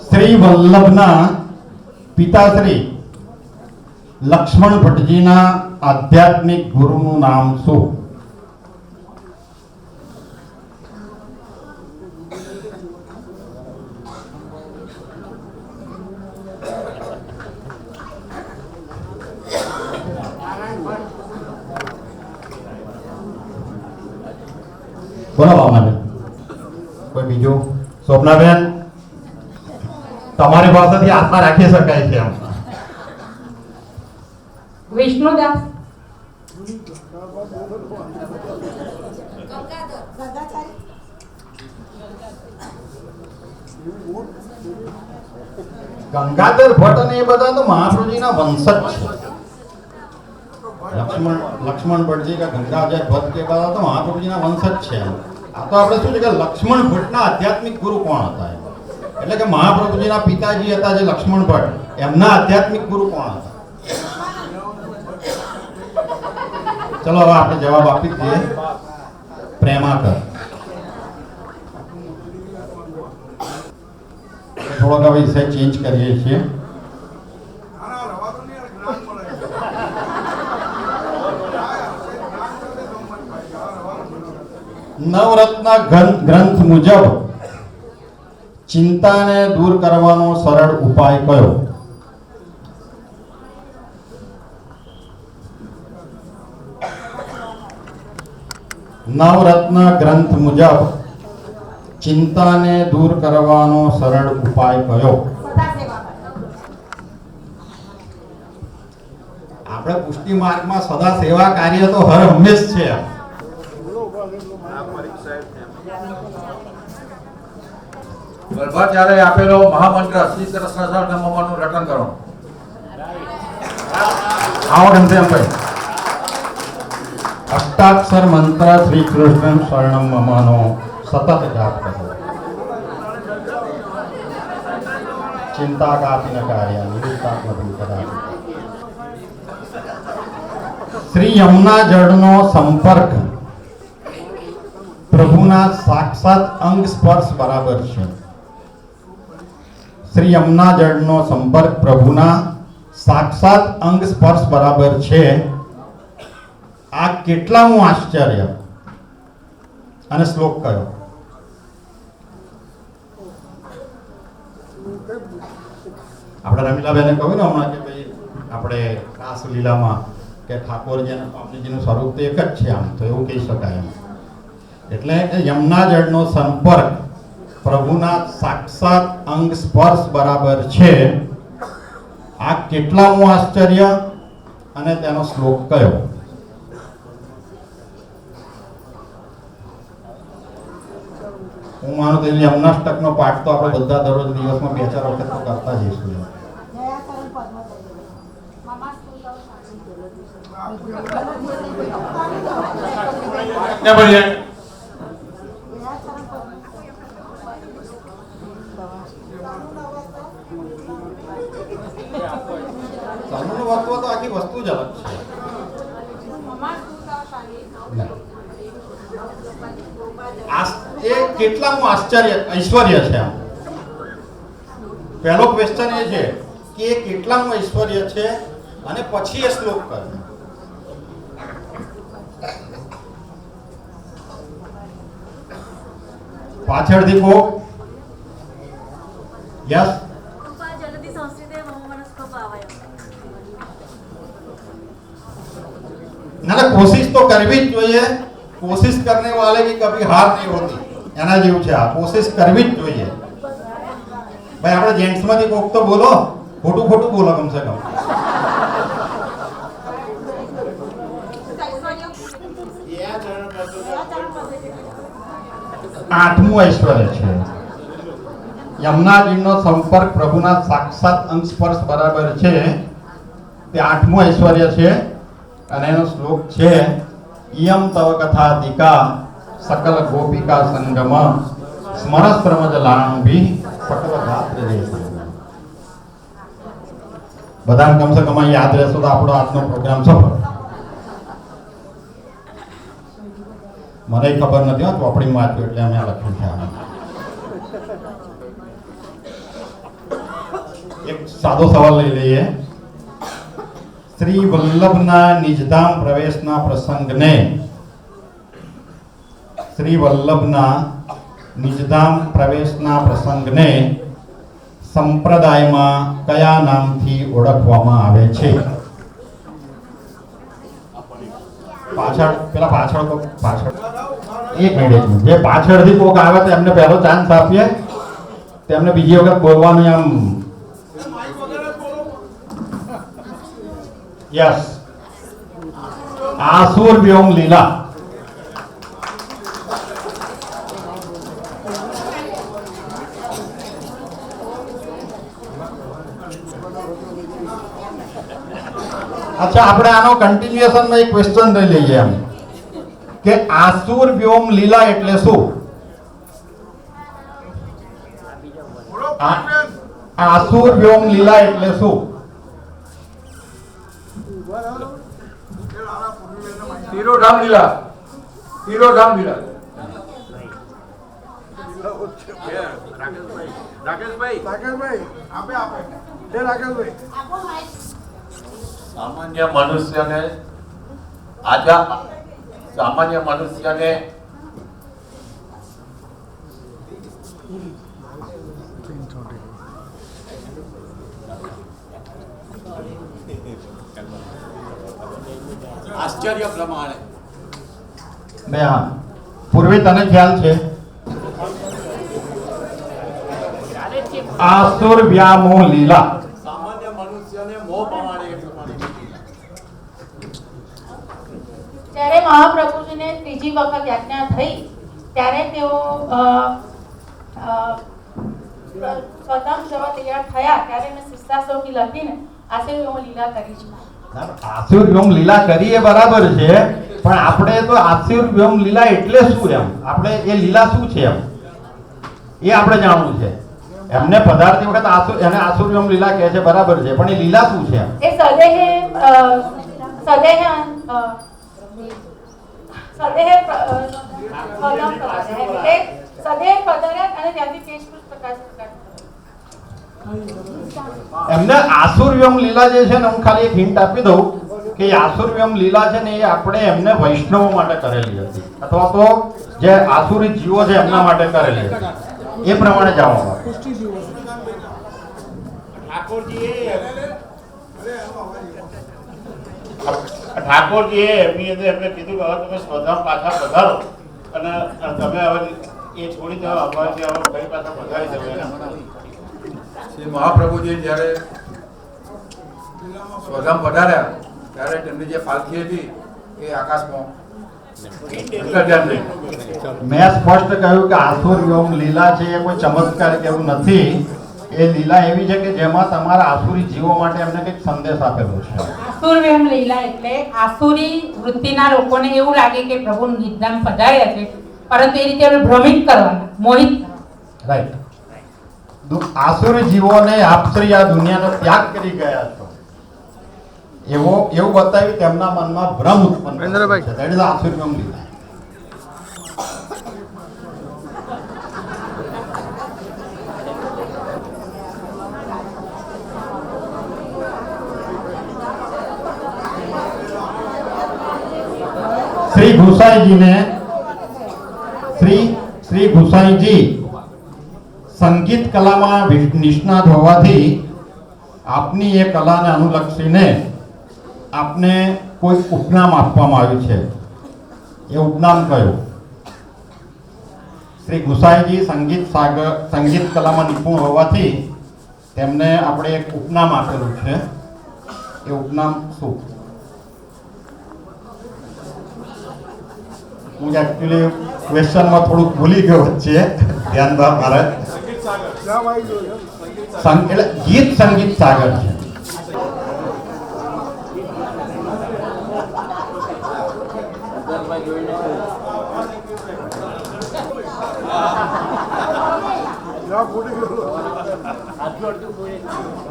શ્રી વલ્લભના પિતાશ્રી લક્ષ્મણ ભટ્ટજીના આધ્યાત્મિક ગુરુનું નામ શું? બોલો ભાવનાબેન. કોઈ બીજું? શોભનાબેન, તમારી પાસેથી આશા રાખી શકાય છે એમ. વિષ્ણુદાસ. ગંગાધર ભટ્ટ અને એ બધા તો મહાપ્રભુજીના વંશજ છે. લક્ષ્મણ ભટ્ટજી કે ગંગાધર ભટ્ટ કે બધા તો મહાપ્રભુજીના વંશજ છે. આ તો આપણે શું છે કે લક્ષ્મણ ભટ્ટના આધ્યાત્મિક ગુરુ કોણ હતા? એટલે કે મહાપ્રભુજીના પિતાજી હતા જે લક્ષ્મણ ભટ્ટ, એમના આધ્યાત્મિક ગુરુ કોણ હતા? ચલો હવે આપણે જવાબ આપી દઈએ. પ્રેમાકર. થોડોક હવે વિષય ચેન્જ કરીએ છીએ. નવરત્ન ગ્રંથ મુજબ ચિંતાને દૂર કરવાનો સરળ ઉપાય કયો? નવરત્ન ગ્રંથ મુજબ ચિંતાને દૂર કરવાનો સરળ ઉપાય કયો? આપણે પુષ્ટિ માર્ગમાં સદા સેવા કાર્ય તો હર હંમેશ છે. ગર્ભાચાર્ય આપેલો મહામંત્ર શ્રી કૃષ્ણ શરણમ મમનું રટન કરો. આવો ઘનશ્યામભાઈ. અષ્ટાક્ષર મંત્ર શ્રી કૃષ્ણ શરણમ મમનો સતત જાપ કરો. ચિંતા કાપી ન કાર્ય નિરુત્તાત્મક કરાય. શ્રી યમુના જળનો સંપર્ક પ્રભુના સાક્ષાત અંગ સ્પર્શ બરાબર છે. શ્રી યમુના જળનો સંપર્ક પ્રભુના સાક્ષાત અંગ સ્પર્શ બરાબર છે. આ કેટલામું આશ્ચર્ય અને શ્લોક કયો? આપણે રમીલાબેને કહ્યું ને હમણાં કે ભાઈ આપણે રાસલીલામાં કે ઠાકોરજી અને સ્વામીજીનું સ્વરૂપ તો એક જ છે, આમ તો એવું કહી શકાય. એટલે યમુના જળનો સંપર્ક પ્રભુના સાક્ષાત અંગ સ્પર્શ બરાબર છે. આ કેટલામું આશ્ચર્ય અને તેનો શ્લોક કયો? હું માનું તો યમનાષ્ટકનો પાઠ તો આપણે બધા દરરોજ દિવસમાં 2-4 વખત તો કરતા જઈશું. વસ્તુ તો આખી વસ્તુ જ અલગ છે. એ કેટલાનું ઐશ્વર્ય છે. આમ પહેલો ક્વેશ્ચન એ છે કે એ કેટલાનું ઐશ્વર્ય છે અને પછી એ શ્લોક કરે. પાછળથી કો યસ ना कोशिश तो करवी ज જોઈએ. कोशिश करने वाले की कभी हार नहीं होती. એના જેવું છે આ. कोशिश करवी જ જોઈએ. ભાઈ આપણે જેન્ટ્સ માંથી કોક તો બોલો, ખોટું ખોટું બોલો કમ સે કમ. આઠમું ઐશ્વર્ય છે યમુનાજીનો સંપર્ક પ્રભુના સાક્ષાત અંગ સ્પર્શ બરાબર છે. તે આઠમું ઐશ્વર્ય છે અને એનો શ્લોક છે ઈયમ તવ કથાધિકા સકલ ગોપિકા સંગમ સ્મરસ પ્રમજ લાણભી સકલ ગાત્ર રહેશે. બધાને કમસે કમ યાદ રહેશે તો આપણો આજનો પ્રોગ્રામ સફળ. મને ખબર નથી ચોપડીમાં વાંચ્યું એટલે અમે લખ્યું છે. એક સાદો સવાલ લઈ લઈએ. શ્રી વલ્લભના નિજધામ પ્રવેશના પ્રસંગને શ્રી વલ્લભના નિજધામ પ્રવેશના પ્રસંગને સંપ્રદાયમાં કયા નામથી ઓળખવામાં આવે છે? પાછળ એક મિનિટ, જે પાછળથી કોક આવે તો એમને પહેલો ચાન્સ આપીએ. તેમને બીજી વખત બોલવાનું આમ યસ. આસુર વ્યોમ લીલા. અચ્છા, આપણે આનો કન્ટિન્યુએશન માં એક ક્વેશ્ચન લઈ લઈએ એમ કે આસુર વ્યોમ લીલા એટલે શું? આસુર વ્યોમ લીલા એટલે શું? તિરોધામ લીલા. તિરોધામ લીલા. સામાન્ય મનુષ્યને આશ્ચર્ય પ્રમાણે પૂર્વે તને ખ્યાલ છે આસુર વ્યામો લીલા. સામાન્ય મનુષ્યને મોહ પ્રમાણે જ્યારે મહાપ્રભુજીને ત્રીજી વખત યાજ્ઞા થઈ ત્યારે તેઓ સ્વધામ જવા તૈયાર થયા ત્યારે મેં શિષ્ટાશ્રોકી લખીને આશીર્વાદ લીલા કરી છે. આશીર્વ્યોમ લીલા કરી એ બરાબર છે, પણ આપણે તો આશીર્વ્યોમ લીલા એટલે શું એમ, આપણે એ લીલા શું છે એમ એ આપણે જાણવું છે. એમને પદાર્થી વખત એને આશીર્વ્યોમ લીલા કહે છે બરાબર છે, પણ એ લીલા શું છે? એ સદેહે એમને આસુરવ્યમ લીલા જે છે ને, હું ખાલી એક હિન્ટ આપી દઉં કે આસુરવ્યમ લીલા છે ને એ આપણે એમને વૈષ્ણવો માટે કરેલી હતી, અથવા તો જે આસુરી જીવો છે એમના માટે કરેલી હતી. એ પ્રમાણે જવામાં ઠાકોરજીએ એમની અંદર એમને કીધું કે હવે તમે સ્વધામ પાછા પધારો અને તમે હવે એ છોડી દો, અમારાથી હવે ફરી પાછા પધારી દો. શ્રી મહાપ્રભુજી જ્યારે સ્વધામ પધાર્યા ત્યારે તેમની જે પાલખી હતી એ આકાશમાં મેં સ્પષ્ટ કહ્યું કે આસુરવ્યોમ લીલા છે એ કોઈ ચમત્કાર કેવું નથી. એ લીલા એવી છે કે જેમાં તમારા આસુરી જીવો માટે એમને કંઈક સંદેશ આપેલો છે. આસુરવ્યમ લીલા એટલે આસુરી વૃત્તિના લોકોને એવું લાગે કે પ્રભુ નિધામ પધાર્યા છે, પરંતુ એ રીતે એમને ભ્રમિત કરવાના, મોહિત. રાઈટ. આસુરી જીવોને આપ શ્રી આ દુનિયાનો ત્યાગ કરી ગયા છો એવું બતાવ્યું તેમના મનમાં ભ્રમ ઉત્પન્ન થયો છે. That is આસુર્યમ લીલા. શ્રી ગુસાઈજી સંગીત કલામાં નિષ્ણાત હોવાથી આપની એ કલાને અનુલક્ષીને આપને કોઈ ઉપનામ આપવામાં આવ્યું છે. એ ઉપનામ કયું? શ્રી ગુસાઈજી સંગીત કલામાં નિપુણ હોવાથી તેમને આપણે એક ઉપનામ આપેલું છે. એ ઉપનામ શું? હું એકચ્યુઅલી ક્વેશ્ચનમાં થોડુંક ભૂલી ગયો વચ્ચે, ધ્યાન દો મારે. એટલે ગીત સંગીત સાગર છે.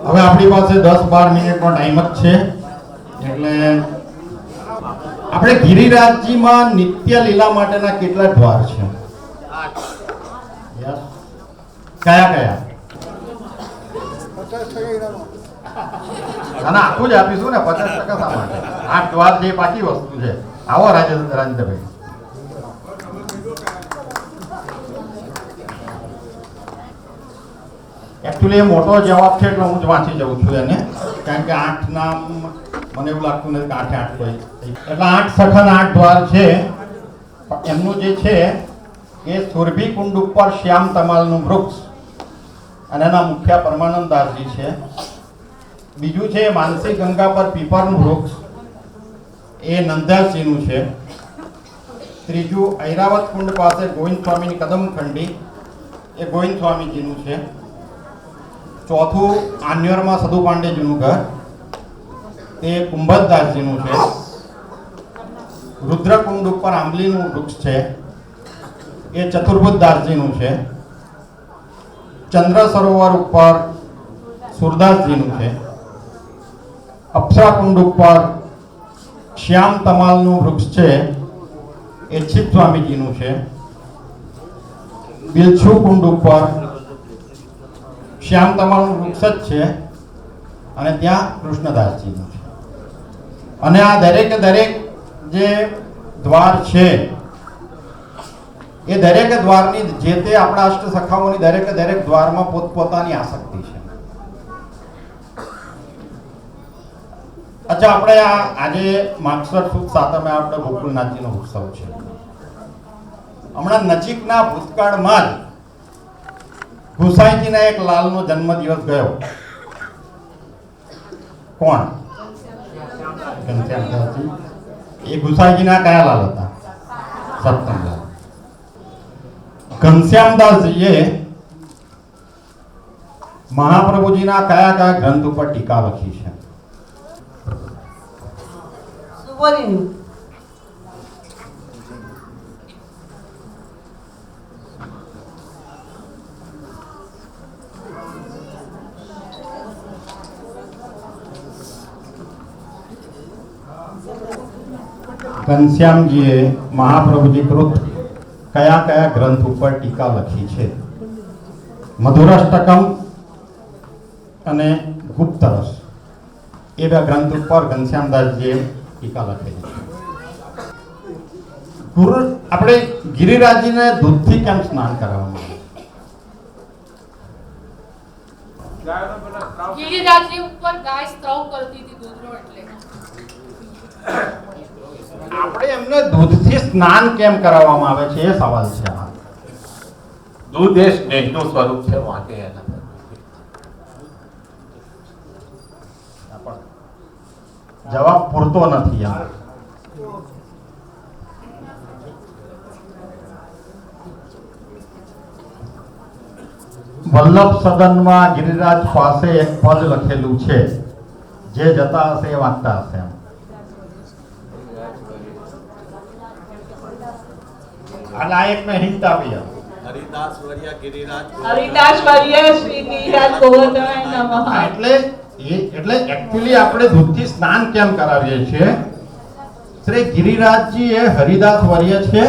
હવે આપણી પાસે 10-12 મિનિટનો ટાઈમ જ છે, એટલે આપણે ગિરિરાજજીમાં નિત્ય લીલા માટેના કેટલા દ્વાર છે? કયા કયા? અને આખું જ આપીશું ને 50% શા માટે? 8 દ્વાર જે બાકી વસ્તુ છે. આવો રાજેન્દ્રભાઈ. એકચ્યુઅલી એ મોટો જવાબ છે એટલે હું જ વાંચી જઉં છું એને, કારણ કે 8 નામ મને એવું લાગતું નથી કે 8 કોઈ, એટલે 8 સખન 8 દ્વાર છે. એમનું જે છે એ સુરભી કુંડ ઉપર શ્યામ તમાલનું વૃક્ષ, અને એના મુખ્ય પરમાનંદ દાસજી છે. બીજું છે માનસી ગંગા પર પીપરનું વૃક્ષ, એ નંદાજીનું છે. ત્રીજું ઐરાવત કુંડ પાસે ગોવિંદ સ્વામીની કદમખંડી, એ ગોવિંદ સ્વામીજીનું છે. ચોથું આન્યરમાં સદુ પાંડેજીનું ઘર, એ કુંભદાસજીનું છે. રુદ્રકુંડ ઉપર આંબલીનું વૃક્ષ છે, એ ચતુર્ભુજદાસજીનું છે. ચંદ્ર સરોવર ઉપર સુરદાસજીનું છે. અપ્સરાકુંડ ઉપર શ્યામ તમાલનું વૃક્ષ છે, એ છીપ સ્વામીજીનું છે. બિલછુ કુંડ ઉપર શ્યામ તમાલનું વૃક્ષ જ છે, અને ત્યાં કૃષ્ણદાસજીનું છે. અને આ દરેકે દરેક જે દ્વાર છે એ દરેક દ્વારની જે તે આપણા અષ્ટ સખાઓની દરેકે દરેક દ્વારમાં પોતપોતાની આસક્તિ છે. અચ્છા, આપણે આજે માગસર સુદ સાતમે આપણે ગોકુળનાથજીનો ઉત્સવ છે. હમણાં નજીકના ભૂતકાળમાં જ ગુસાઈજીના એક લાલનો જન્મદિવસ ગયો. કોણ? ઘનશ્યામદાસજી. એ ગુસાઈજીના કયા લાલ હતા? સપ્તમ લાલ. ઘનશ્યામદાસજીએ મહાપ્રભુજીના કયા કયા ગ્રંથ ઉપર ટીકા લખી છે? ઘનશ્યામજીએ મહાપ્રભુજી કૃત કયા કયા ગ્રંથ ઉપર ટીકા લખી છે? મધુરાષ્ટકમ અને ગુપ્તરસ, એ બે ગ્રંથ ઉપર ઘનશ્યામદાસજીએ ટીકા લખેલી છે. આપણે ગિરિરાજજીને દૂધથી કેમ સ્નાન કરાવવામાં આવે? ગિરિરાજજી ઉપર ગાય સ્ત્રાવ કરતી હતી દૂધનો, એટલે આપણે એમને દૂધથી સ્નાન કેમ કરાવવામાં આવે છે, એ સવાલ છે. દૂધ એ સ્નેહનું સ્વરૂપ છે, માટે એના જવાબ પૂરતો નથી. વલ્લભ સદનમાં ગિરિરાજ પાસે એક પદ લખેલું છે, જે જતા હશે એ વાંચતા હશે. અને આ એક મેં હિન્ટ આપી. હરિદાસવર્ય ગિરિરાજ હરિદાસવર્ય શ્રી ગિરિરાજ ગોવર્ધનાય નમઃ. એટલે એટલે એકચ્યુઅલી આપણે દૂધથી સ્નાન કેમ કરાવીએ છીએ? શ્રી ગિરિરાજજી એ હરિદાસ વર્ય છે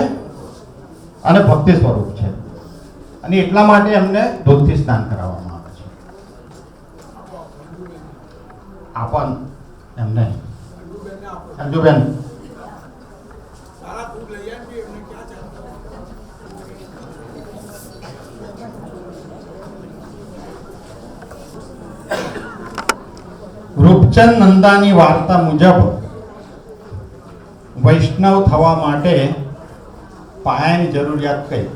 અને ભક્તિ સ્વરૂપ છે, અને એટલા માટે એમને દૂધથી સ્નાન કરાવવામાં આવે છે. આપણ એમને અંજુબેન રૂપચંદ નંદાની વાર્તા મુજબ વૈષ્ણવ થવા માટે પાયાની જરૂરિયાત કઈ?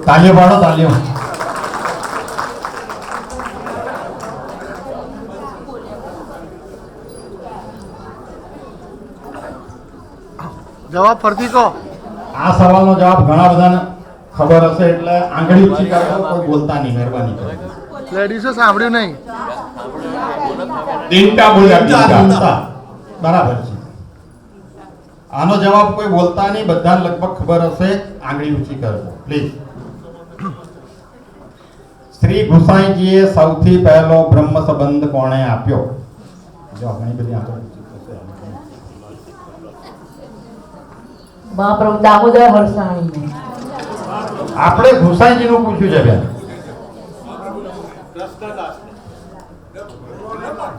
તાલીઓ પાડો, તાલીઓ. જવાબ ફરતી કહો. આ સવાલનો જવાબ ઘણા બધાને ખબર હશે, એટલે આંગળી ઊંચી કરજો, કોઈ બોલતા નહીં, મહેરબાની કરી. લેડીઝે સાંભળ્યું નહીં. દિનતા બોલ્યા, દિનતા. બરાબર છે. આનો જવાબ કોઈ બોલતા નહીં, બધાને લગભગ ખબર હશે. આંગળી ઊંચી કરજો પ્લીઝ. શ્રી ગુસાઈજીએ સૌથી પહેલો બ્રહ્મ સંબંધ કોણે આપ્યો? જો ઘણી બધી આંગળી ઊંચી થશે. મહાપ્રભુ દામોદર હરસાણી. આપણે ગુસાઈજી નું પૂછ્યું છે બેન.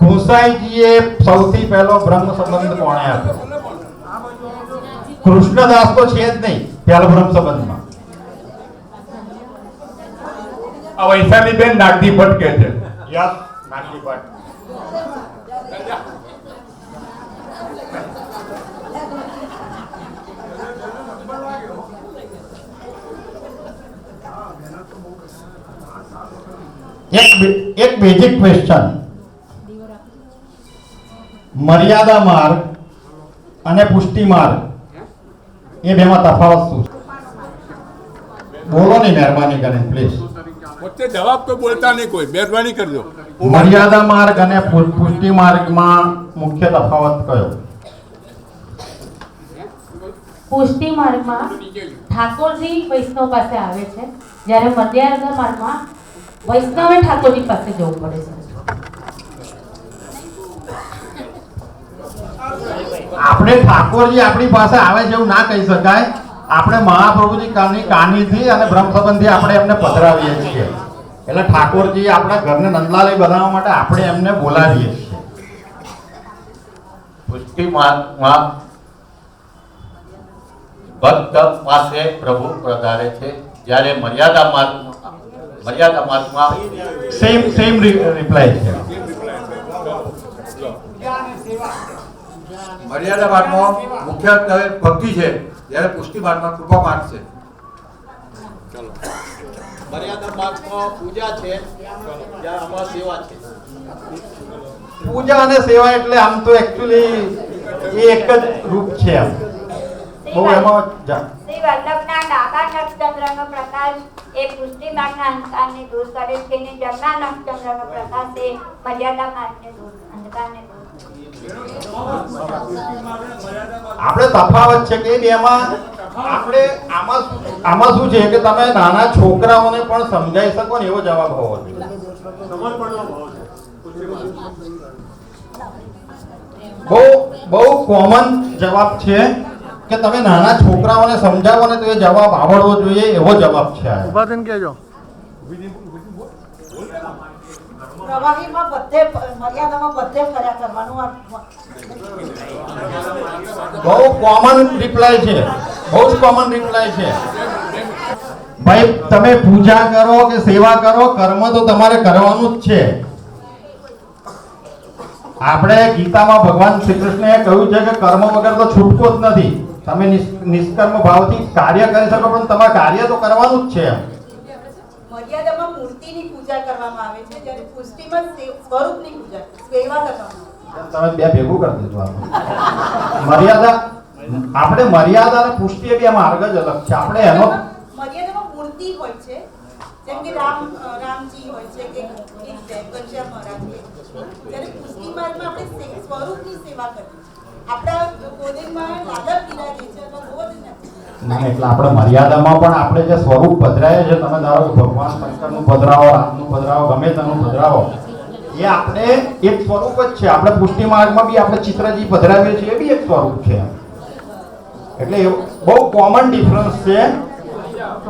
ગુસાઈજીએ સૌથી પહેલો બ્રહ્મ સંબંધ કોણે આપ્યો? કૃષ્ણદાસ તો છે જ નહીં પહેલો બ્રહ્મ સંબંધમાં. આ વૈશાલી બેન નાગદી ભટ્ટ કે છે. યસ, નાગદી ભટ્ટ. એક બેઝિક ક્વેશ્ચન. મર્યાદા માર્ગ અને પુષ્ટિ માર્ગ એ બેમાં તફાવત શું છે? બોલો ને મહેરબાની કરીને પ્લીઝ. વચ્ચે જવાબ તો બોલતા નહીં કોઈ, મહેરબાની કરજો. મર્યાદા માર્ગ અને પુષ્ટિ માર્ગમાં મુખ્ય તફાવત કયો? પુષ્ટિ માર્ગમાં ઠાકોરજી વૈષ્ણવ પાસે આવે છે, જ્યારે મર્યાદા માર્ગમાં વૈષ્ણવે ઠાકોરજી પાસે જવું પડે છે. આપણે ઠાકોરજી આપણી પાસે આવે છે એવું ના કહી શકાય. આપણે મહાપ્રભુજી કાનીથી અને બ્રહ્મ સંબંધી આપણે એમને પધરાવીએ છીએ. એટલે ઠાકોરજી આપણા ઘરને નંદલાલય બનાવવા માટે આપણે એમને બોલાવીએ છીએ. પુષ્ટિ માર્ગમાં ભક્ત પાસે પ્રભુ પધારે છે, જ્યારે મર્યાદા માર્ગમાં સેમ રિપ્લાય છે. મર્યાદા માર્ગમાં મુખ્યત્વે ભક્તિ છે, જ્યારે પુષ્ટિ માર્ગમાં કૃપા માર્ગ છે. મર્યાદા માર્ગમાં પૂજા છે, જ્યાં આમાં સેવા છે. પૂજા અને સેવા એટલે આમ તો એકચ્યુઅલી એ એક જ રૂપ છે. આમ બહુ એમાં શ્રી વલ્લભના ડાબા નક્ષચંદ્રનો પ્રકાશ એ પુષ્ટિ માર્ગના અંધકારને દૂર કરે છે, અને જમણા નક્ષચંદ્રનો પ્રકાશ એ મર્યાદા માર્ગને અંધકારને દૂર કરે છે. આપણે તફાવત છે કે બેમાં આપણે આમાં શું છે કે તમે નાના છોકરાઓને પણ સમજાઈ શકો ને એવો જવાબ હોવો જોઈએ. બહુ કોમન જવાબ છે કે તમે નાના છોકરાઓને સમજાવો ને તો એ જવાબ આવડવો જોઈએ એવો જવાબ છે. ઉભા થઈને કહેજો. પ્રવાહીમાં બધે મર્યાદામાં બધે ફર્યા કરવાનું. બહુ કોમન રિપ્લાય છે, બહુ જ કોમન રિપ્લાય છે. ભાઈ તમે પૂજા કરો કે સેવા કરો, કર્મ તો તમારે કરવાનું જ છે. આપણે ગીતામાં ભગવાન શ્રી કૃષ્ણએ કહ્યું છે કે કર્મ વગર તો છૂટકો જ નથી. તમે નિષ્કર્મ ભાવથી કાર્ય કરી શકો, પણ તમારે કાર્ય તો કરવાનું જ છે. મર્યાદામાં મૂર્તિની પૂજા કરવામાં આવે છે, જ્યારે પુષ્ટિમાં સ્વરૂપની પૂજા સેવા કરવામાં આવે છે. તમે બે ભેગું કરી દીધું. મર્યાદા આપણે મર્યાદા અને પુષ્ટિ એ બે માર્ગ જ અલગ છે. આપણે એનો મર્યાદામાં મૂર્તિ હોય છે, જેમ કે રામજી હોય છે કે આપણે સ્વરૂપની સેવા કરવી આપણા ગોદીમાં લાલચ પીરાય છે તો રોજ નથી ના એટલે આપણે મર્યાદામાં પણ આપણે જે સ્વરૂપ પધરાય છે, તમે ધારો કે ભગવાન શંકરનું પધરાવો, રામનું પધરાવો, ગમે તેનું પધરાવો, એ આપણે એક સ્વરૂપ જ છે. આપણે પુષ્ટિ માર્ગમાં બી આપણે ચિત્રજી પધરાવીએ છીએ, એ બી એક સ્વરૂપ છે. એટલે બહુ કોમન ડિફરન્સ છે.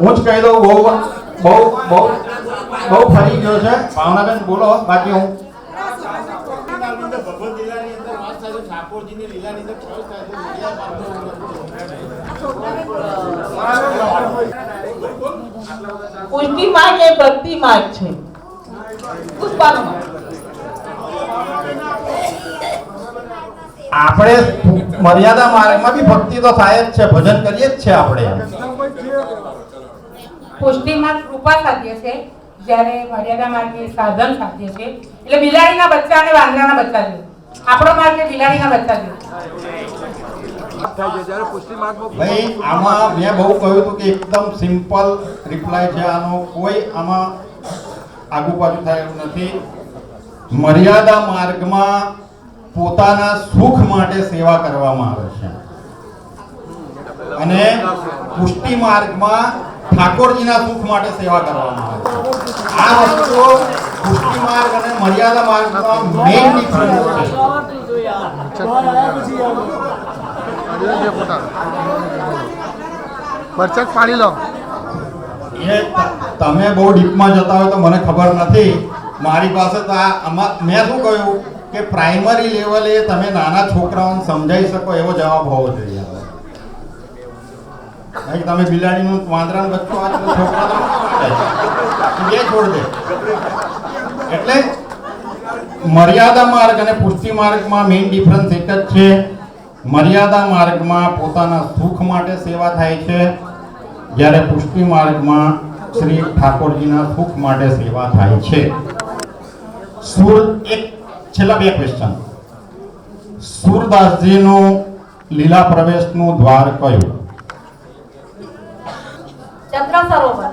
હું જ કહી દઉં, બહુ બહુ બહુ બહુ ફરી ગયો છે. ભાવનાબેન બોલો, બાકી હું ઠાકોરજીની લીલાની અંદર પ્રવેશ પુષ્ટિ માર્ગ એ ભક્તિ માર્ગ છે. પુષ્પાનો આપણે મર્યાદા માર્ગમાં બી ભક્તિ તો થાય જ છે, ભજન કરીએ જ છે આપણે. પુષ્ટિ માર્ગ કૃપા સાધ્ય છે, જ્યારે મર્યાદા માર્ગ એ સાધન સાધ્ય છે. એટલે બિલાડીના બચ્ચા અને વાંદરાના બચ્ચા છે. આપણો માર્ગ એ બિલાડીના બચ્ચા છે. ભાઈ આમાં મેં બહુ કહ્યું હતું કે એકદમ સિમ્પલ રિપ્લાય છે આનો, કોઈ આમાં આગુ પાછું થાય એવું નથી. મર્યાદા માર્ગમાં પોતાના સુખ માટે સેવા કરવામાં આવે છે અને પુષ્ટિ માર્ગમાં ઠાકોરજીના સુખ માટે સેવા કરવામાં આવે છે. આ વસ્તુઓ પુષ્ટિ માર્ગ અને મર્યાદા માર્ગમાં મેઇન ડિફરન્સ છે. બરચક પાણી લો. એ તમે બહુ ડીપમાં જતા હોય તો મને ખબર નથી. મારી પાસે તો આમાં મેં શું કહ્યું કે પ્રાઇમરી લેવલે તમે નાના છોકરાઓને સમજાવી શકો એવો જવાબ હોવો જોઈએ. તમે બિલાડીનું વાંદરાનું બચ્ચું આ છોકરા બે છોડ દે. એટલે મર્યાદા માર્ગ અને પુષ્ટિ માર્ગમાં મેઇન ડિફરન્સ એક જ છે. મર્યાદા માર્ગમાં પોતાના સુખ માટે સેવા થાય છે, જ્યારે પુષ્ટિ માર્ગમાં શ્રી ઠાકોરજીના સુખ માટે સેવા થાય છે. એક છેલ્લા બે ક્વેશ્ચન. સુરદાસજીનું લીલા પ્રવેશનું દ્વાર કયું? ચંદ્ર સરોવર.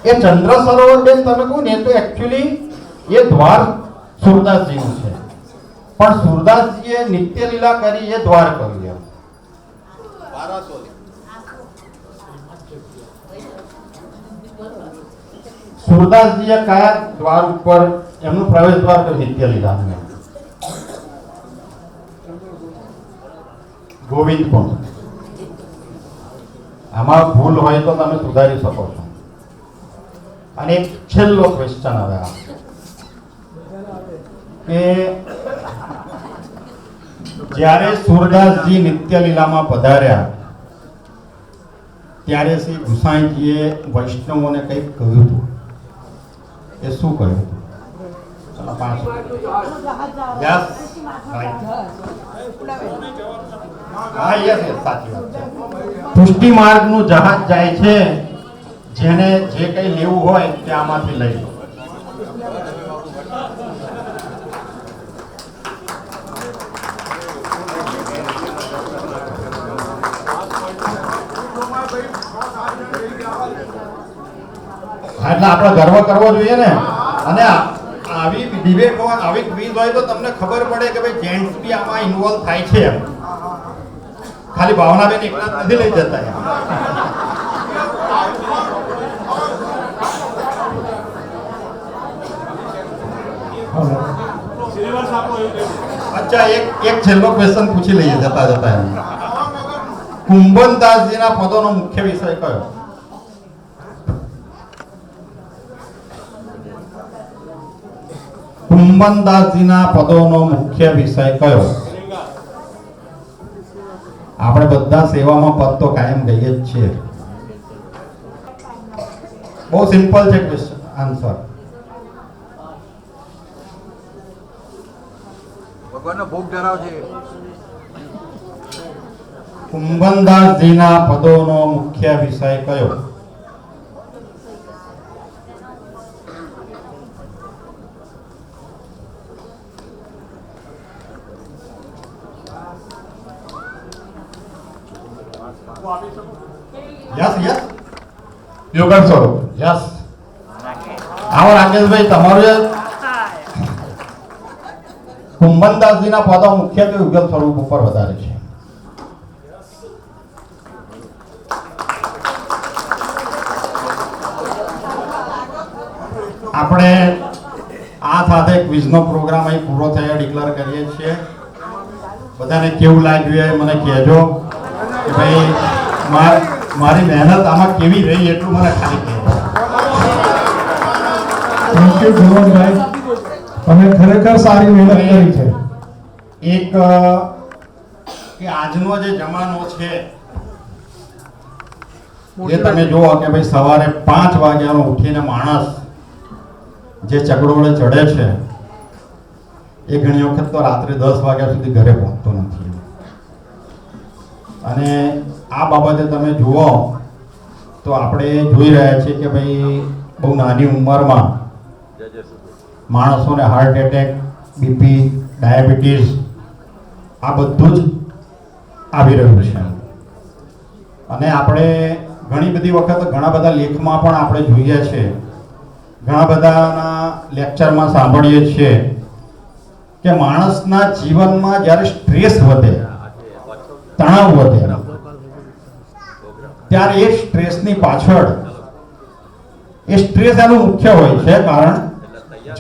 એ ચંદ્ર સરોવર બેન તમે કહો ને તો એકચ્યુઅલી એ દ્વાર સુરદાસજીનું છે, પણ સુરદાસજીએ નિત્ય લીલા કરી એ દ્વાર કર્યું. સુરદાસજીએ કયા દ્વાર ઉપર એમનું પ્રવેશ દ્વાર કર્યું નિત્ય લીલાનું? ગોવિંદ કોણ? આમાં ભૂલ હોય તો તમે સુધારી શકો છો. અને એક છેલ્લો ક્વેશ્ચન હવે કે જ્યારે સુરદાસજી નિત્ય લીલામાં પધાર્યા ત્યારે શ્રી ગુસાઈજીએ વૈષ્ણવોને કંઈક કહ્યું હતું. એ શું કહ્યું હતું? ચલો 5 યસ હા યસ સાચી વાત છે. પુષ્ટિ માર્ગનું જહાજ જાય છે, જેને જે કંઈ લેવું હોય તે આમાંથી લઈ લો. એટલે આપણે ગર્વ કરવો જોઈએ ને. અને આવી ડિબેટ હોય, આવી ક્વિઝ હોય તો તમને ખબર પડે કે ભાઈ જેન્ટ્સ બી આમાં ઇન્વોલ્વ થાય છે. ખાલી ભાવનાબેન એકલા નથી લઈ જતા. અચ્છા એક છેલ્લો ક્વેશ્ચન પૂછી લઈએ જતા જતા. કુંભનદાસજીના પદોનો મુખ્ય વિષય કયો? કુંભનદાસજીના પદોનો મુખ્ય વિષય કયો? આપણે બધા સેવામાં પદ તો કાયમ ગઈએ જ છીએ. બહુ સિમ્પલ છે ક્વેશ્ચન આન્સર. ભગવાનનો ભોગ ધરાવજે. કુંભનદાસજીના પદોનો મુખ્ય વિષય કયો? યસ યસ યોગન સ્વરૂપ યસ. આવો રાકેશભાઈ, તમારું કુંભનદાસજીના પદો મુખ્યત્વે યુગલ સ્વરૂપ ઉપર વધારે છે. આપણે આ સાથે ક્વિઝનો પ્રોગ્રામ અહીં પૂરો થયો ડિક્લેર કરીએ છીએ. બધાને કેવું લાગ્યું એ મને કહેજો કે ભાઈ મારી મહેનત આમાં કેવી રહી એટલું મને ખાલી કહેજો. થેન્ક યુ ગુણવંતભાઈ, તમે ખરેખર સારી મહેનત કરી છે. એક કે આજનો જે જમાનો છે એ તમે જુઓ કે ભાઈ સવારે 5 વાગ્યાનો ઉઠીને માણસ જે ચકડોળે ચડે છે એ ઘણી વખત તો રાત્રે 10 વાગ્યા સુધી ઘરે પહોંચતો નથી. અને આ બાબતે તમે જુઓ તો આપણે જોઈ રહ્યા છીએ કે ભાઈ બહુ નાની ઉંમરમાં માણસોને હાર્ટ એટેક, બીપી, ડાયાબિટીસ આ બધું જ આવી રહ્યું છે. અને આપણે ઘણી બધી વખત ઘણા બધા લેખમાં પણ આપણે જોઈએ છે, ઘણા બધાના લેક્ચરમાં સાંભળીએ છીએ કે માણસના જીવનમાં જ્યારે સ્ટ્રેસ વધે, તણાવ વધે, ત્યારે એ સ્ટ્રેસની પાછળ એ સ્ટ્રેસ એનું મુખ્ય હોય છે કારણ.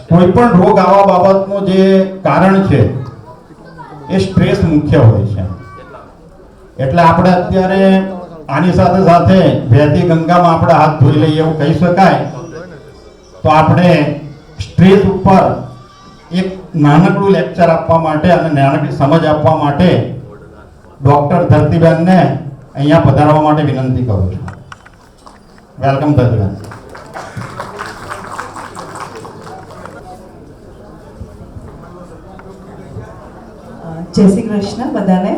કોઈ પણ રોગ આવવા બાબતનું જે કારણ છે એ સ્ટ્રેસ મુખ્ય હોય છે. એટલે આપણે અત્યારે આની સાથે સાથે વહેતી ગંગામાં આપણે હાથ ધોઈ લઈએ એવું કહી શકાય. તો આપણે સ્ટ્રેસ ઉપર એક નાનકડું લેક્ચર આપવા માટે અને નાનકડી સમજ આપવા માટે ડૉક્ટર ધરતીબેનને અહીંયા પધારવા માટે વિનંતી કરું છું. વેલકમ ધરતીબેન. જય શ્રી કૃષ્ણ બધાને.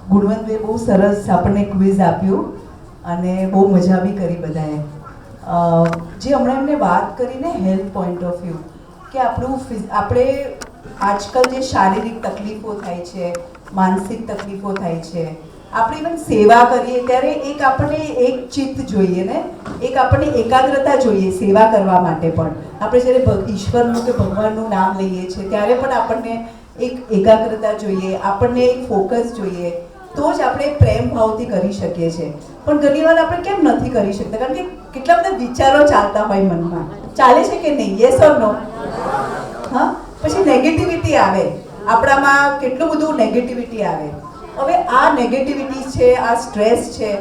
ગુણવંતભાઈ બહુ સરસ આપણને ક્વિઝ આપ્યું અને બહુ મજા બી કરી બધાએ. જે હમણાં એમને વાત કરીને હેલ્થ પોઈન્ટ ઓફ વ્યૂ કે આપણે આજકાલ જે શારીરિક તકલીફો થાય છે, માનસિક તકલીફો થાય છે, આપણે ઇવન સેવા કરીએ ત્યારે એક આપણને એક ચિત્ત જોઈએ ને, એક આપણને એકાગ્રતા જોઈએ સેવા કરવા માટે પણ. આપણે જ્યારે ઈશ્વરનું કે ભગવાનનું નામ લઈએ છીએ ત્યારે પણ આપણને એક એકાગ્રતા જોઈએ, આપણને એક ફોકસ જોઈએ, તો જ આપણે પ્રેમ ભાવથી કરી શકીએ છીએ. પણ ઘણીવાર આપણે કેમ નથી કરી શકતા? કારણ કે કેટલા બધા વિચારો ચાલતા હોય મનમાં. ચાલે છે કે નહીં? યસ ઓર નો? હા, પછી નેગેટિવિટી આવે આપણામાં, કેટલું બધું નેગેટિવિટી આવે. હવે આ નેગેટિવિટી છે, આ સ્ટ્રેસ છે,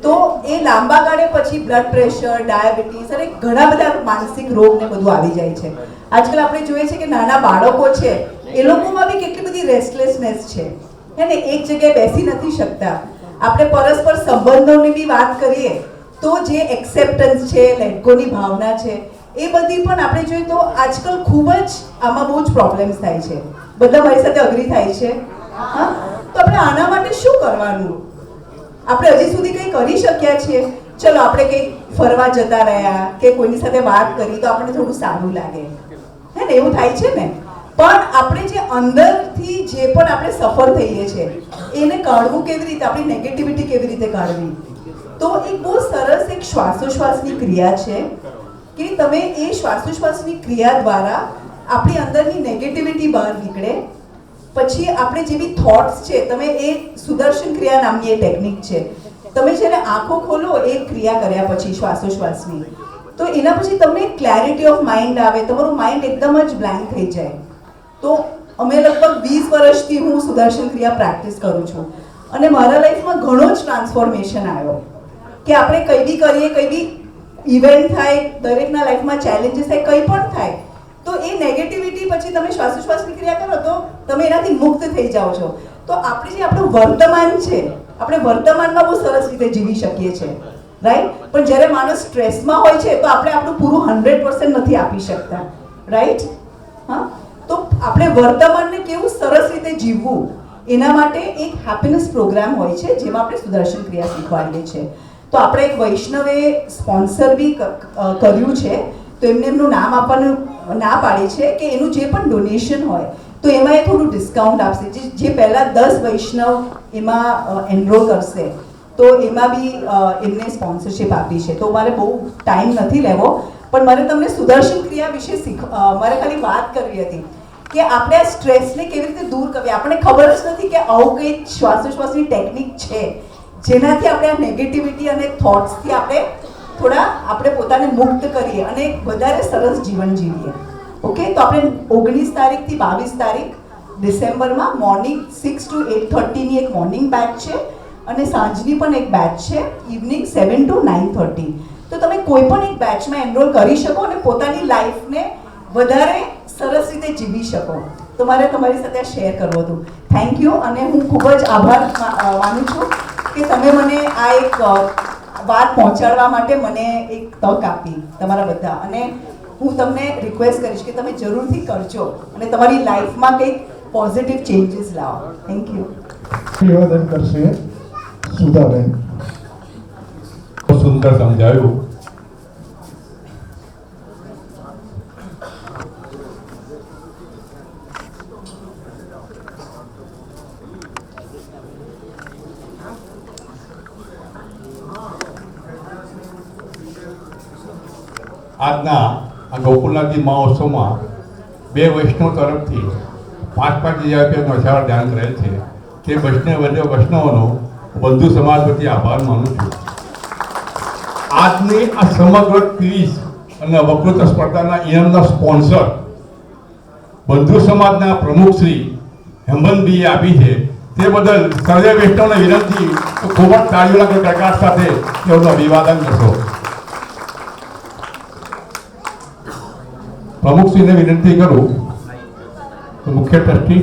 તો એ લાંબા ગાળે પછી બ્લડ પ્રેશર, ડાયાબિટીસ અને ઘણા બધા માનસિક રોગ ને બધું આવી જાય છે. આજકાલ આપણે જોઈએ છે કે નાના બાળકો છે એ લોકોમાં બી કેટલી બધી રેસ્ટલેસનેસ છે, હે ને, એક જગ્યાએ બેસી નથી શકતા. આપણે પરસ્પર સંબંધોની બી વાત કરીએ તો જે એક્સેપ્ટન્સ છે, લેટગોની ભાવના છે, એ બધી પણ આપણે જોઈએ તો આજકાલ ખૂબ જ આમાં બહુ જ પ્રોબ્લેમ્સ થાય છે. બધા મારી સાથે અગ્રી થાય છે? હા, તો આપણે આના માટે શું કરવાનું? આપણે હજી સુધી કંઈ કરી શક્યા છીએ? ચલો આપણે કંઈક ફરવા જતા રહ્યા કે કોઈની સાથે વાત કરી તો આપણને થોડું સારું લાગે, હે ને, એવું થાય છે ને. પણ આપણે જે અંદરથી જે પણ આપણે સફર થઈએ છીએ એને કાઢવું કેવી રીતે, આપણી નેગેટિવિટી કેવી રીતે કાઢવી? તો એક બહુ સરસ એક શ્વાસોશ્વાસની ક્રિયા છે કે તમે એ શ્વાસોશ્વાસની ક્રિયા દ્વારા આપણી અંદરની નેગેટિવિટી બહાર નીકળે. પછી આપણે જે બી થોટ્સ છે, તમે એ સુદર્શન ક્રિયા નામની એ ટેકનિક છે, તમે જ્યારે આંખો ખોલો એ ક્રિયા કર્યા પછી શ્વાસોશ્વાસની, તો એના પછી તમને ક્લેરિટી ઓફ માઇન્ડ આવે, તમારું માઇન્ડ એકદમ જ બ્લેન્ક થઈ જાય. તો અમે લગભગ 20 વર્ષથી હું સુદર્શન ક્રિયા પ્રેક્ટિસ કરું છું અને મારા લાઈફમાં ઘણો જ ટ્રાન્સફોર્મેશન આવ્યો કે આપણે કંઈ બી કરીએ, કંઈ બી ઇવેન્ટ થાય, દરેકના લાઈફમાં ચેલેન્જીસ થાય, કંઈ પણ થાય, તો એ નેગેટિવિટી પછી તમે શ્વાસોશ્વાસની ક્રિયા કરો તો તમે એનાથી મુક્ત થઈ જાઓ છો. તો આપણે જે આપણું વર્તમાન છે, આપણે વર્તમાનમાં બહુ સરસ રીતે જીવી શકીએ છીએ, રાઈટ. પણ જ્યારે માણસ સ્ટ્રેસમાં હોય છે તો આપણે આપણું પૂરું 100% નથી આપી શકતા, રાઈટ. હા, તો આપણે વર્તમાનને કેવું સરસ રીતે જીવવું એના માટે એક હેપીનેસ પ્રોગ્રામ હોય છે જેમાં આપણે સુદર્શન ક્રિયા શીખવાડીએ છીએ. તો આપણે એક વૈષ્ણવે સ્પોન્સર બી કર્યું છે, તો એમને એમનું નામ આપવાનું ના પાડી છે કે એનું જે પણ ડોનેશન હોય તો એમાં એ થોડું ડિસ્કાઉન્ટ આપશે. જે પહેલાં 10 વૈષ્ણવ એમાં એનરોલ કરશે તો એમાં બી એમને સ્પોન્સરશિપ આપી છે. તો મારે બહુ ટાઈમ નથી લેવો, પણ મારે તમને સુદર્શન ક્રિયા વિશે મારે ખાલી વાત કરવી હતી કે આપણે આ સ્ટ્રેસને કેવી રીતે દૂર કરવી. આપણને ખબર જ નથી કે આવું કંઈ શ્વાસોશ્વાસની ટેકનિક છે જેનાથી આપણે આ નેગેટિવિટી અને થોટ્સથી આપણે પોતાને મુક્ત કરીએ અને એક વધારે સરસ જીવન જીવીએ. ઓકે, તો આપણે 19 તારીખથી 22 તારીખ ડિસેમ્બરમાં મોર્નિંગ 6 to 8:30 એક મોર્નિંગ બેચ છે અને સાંજની પણ એક બેચ છે ઇવનિંગ 7 to 9:30. તો તમે કોઈ પણ એક બેચમાં એનરોલ કરી શકો અને પોતાની લાઈફને વધારે સરસ રીતે જીવી શકો. તો મારે તમારી સાથે શેર કરવું હતું. Thank you. અને હું ખૂબ જ આભાર માનું છું કે તમે મને આ એક વાત પહોંચાડવા માટે મને એક તક આપી તમારા બધા. અને હું તમને રિક્વેસ્ટ કરીશ કે તમે જરૂરથી કરજો અને તમારી લાઈફમાં કંઈક પોઝિટિવ ચેન્જીસ લાવો. Thank you. નિવેદન કરશે સુધાબેન. સુંદર સમજાયું. આજના આ ગોકુલનાથજી મહોત્સવમાં 2 વૈષ્ણવ તરફથી 5,000 રૂપિયાનો અછાવર દાન કરેલ છે. તે વૈષ્ણવોનો બંધુ સમાજ પ્રતિ આભાર માનું છું. આજની આ સમગ્ર ક્વિઝ અને વક્તૃત્વ સ્પર્ધાના ઇનામના સ્પોન્સર બંધુ સમાજના પ્રમુખ શ્રી હેમંતભાઈએ આપી છે. તે બદલ સર્વે વૈષ્ણવને વિનંતી ખૂબ જ તાળીઓના ગડગડાટ સાથે તેઓનું અભિવાદન કરશો. પ્રમુખશ્રીને વિનંતી કરું તો મુખ્ય ટ્રસ્ટી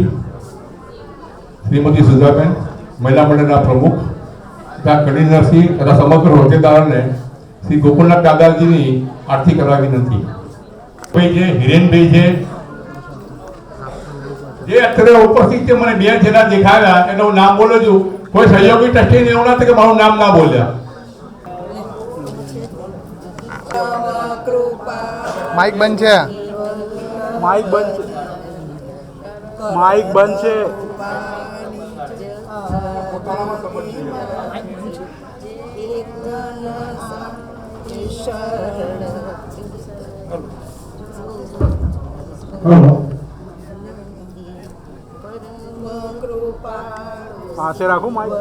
શ્રીમતી સુધાબેન, મહિલા મંડળના પ્રમુખ તથા કન્વીનરશ્રી તથા સમગ્ર હોદ્દેદારોને શ્રી ગોકુલનાથ દાદાજીની આરતી કરવા વિનંતી. ભાઈ જે હિરેનભાઈ છે જે અત્યારે ઉપસ્થિત છે, મને 2 જણા દેખાવ્યા એટલે હું નામ બોલું છું. કોઈ સહયોગી ટ્રસ્ટીને એવું નથી કે મારું નામ ના બોલ્યા. માઇક બંધ છે. માઇક બંધ છે. માઇક બંધ છે. પાસે રાખો માઇક.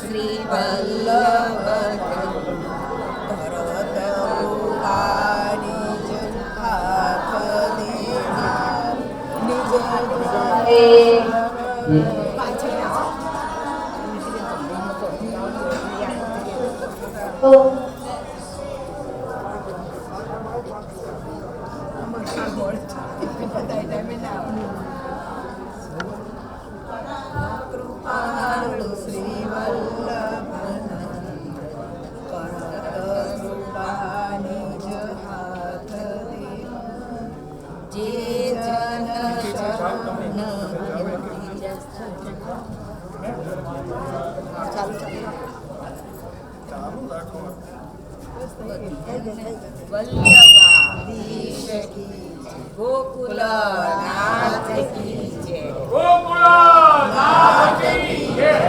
શ્રી વલ્લભ ગોકુલનાથ કી જય. ગોકુલનાથ કી જય.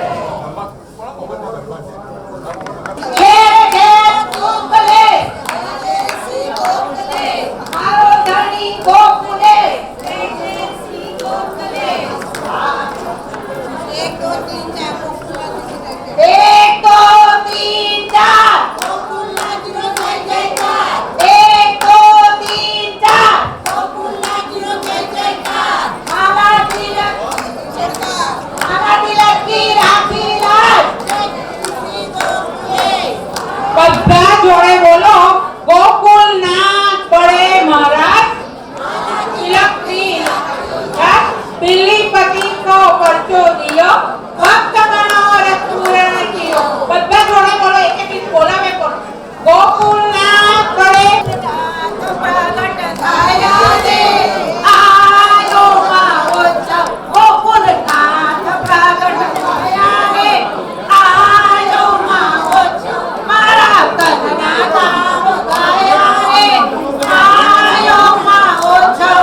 એક, દો, તીન, ચાર. બધા જોડે બોલો ગોકુલનાથ બડે મહારાજ દિલ્હીપતિ કો પરચો દિયો ભક્ત મનોરથ પૂર્ણ કિયો. બધા જોડે બોલો, એક એક ગીત બોલાવે પણ ગોકુલનાથ બડે પ્રગટ થયા રે આયો મહોત્સવ. ગોકુલનાથ પ્રગટ થયા રે આયો મહોત્સવ. મારા તનના ધામ ગયા રે આયો મહોત્સવ.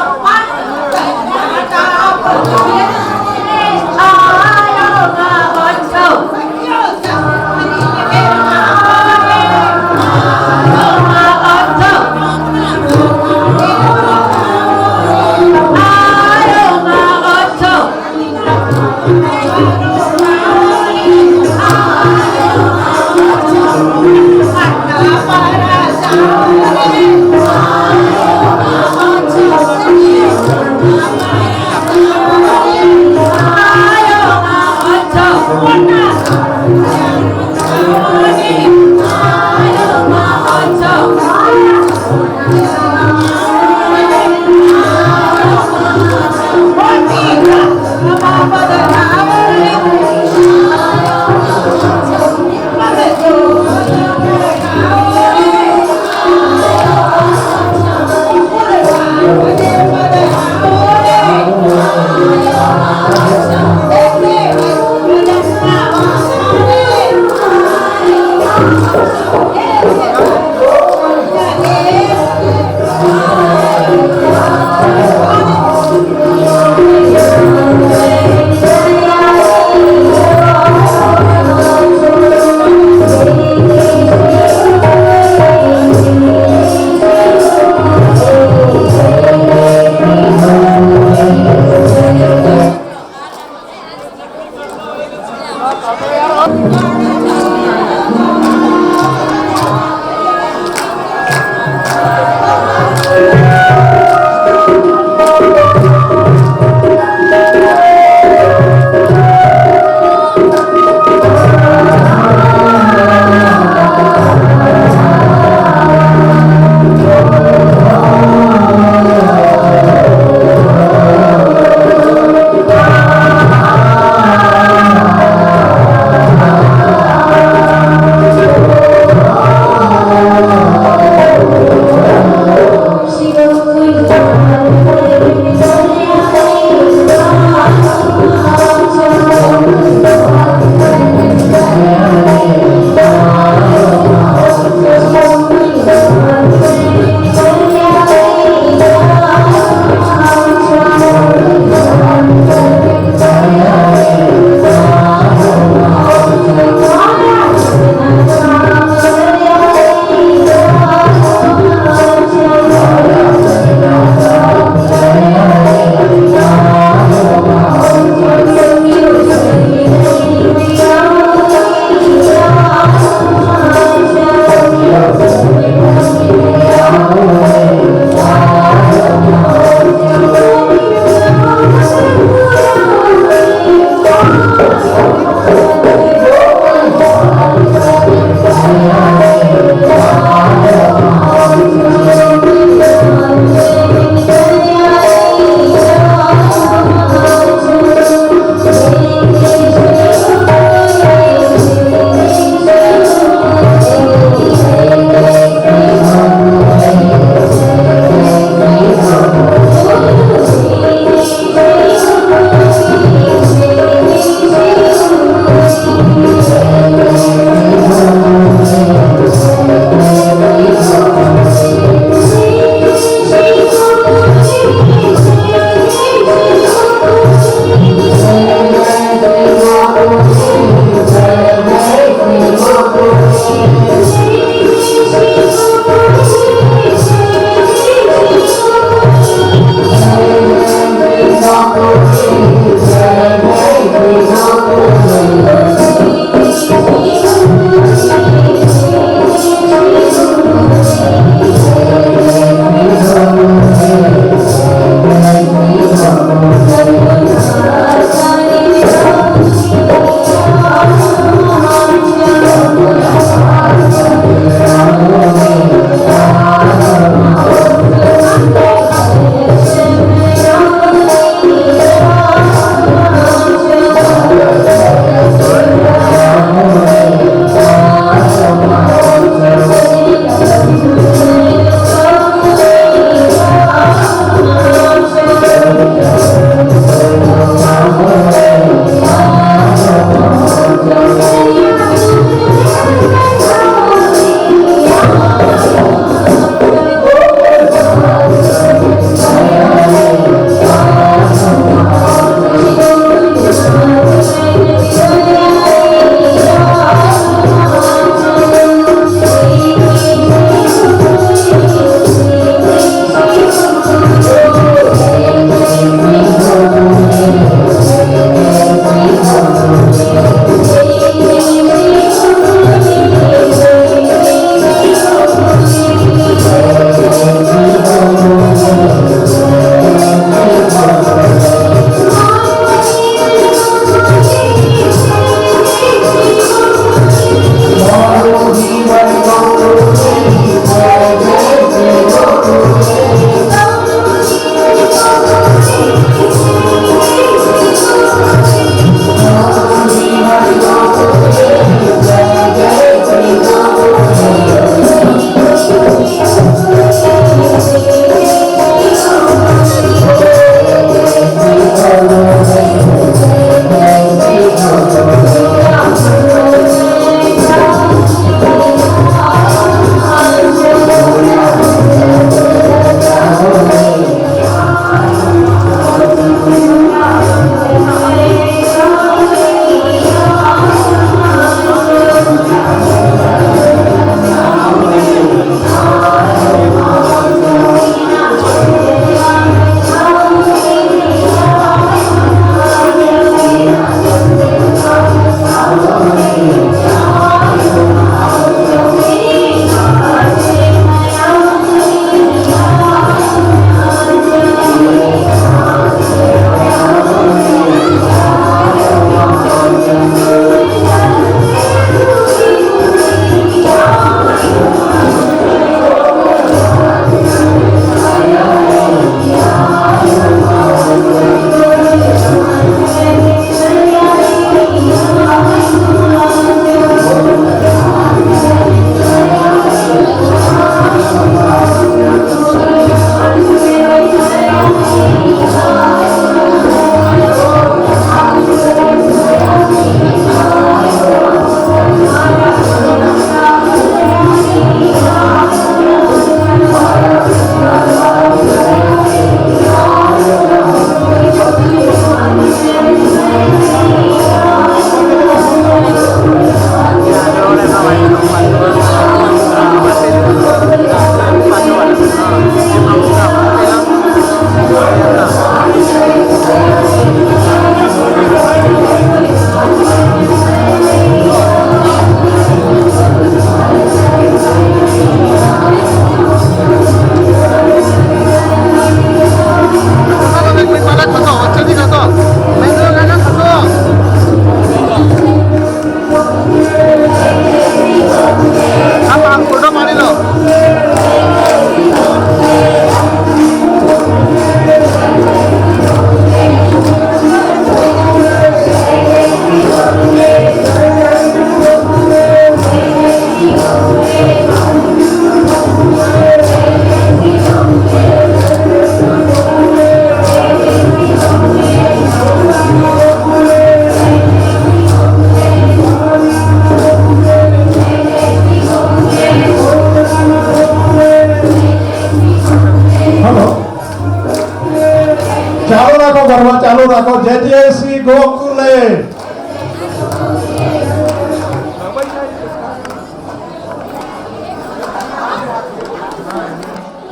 કરવા ચાલુ રાખો. જય જય શ્રી ગોકુલે.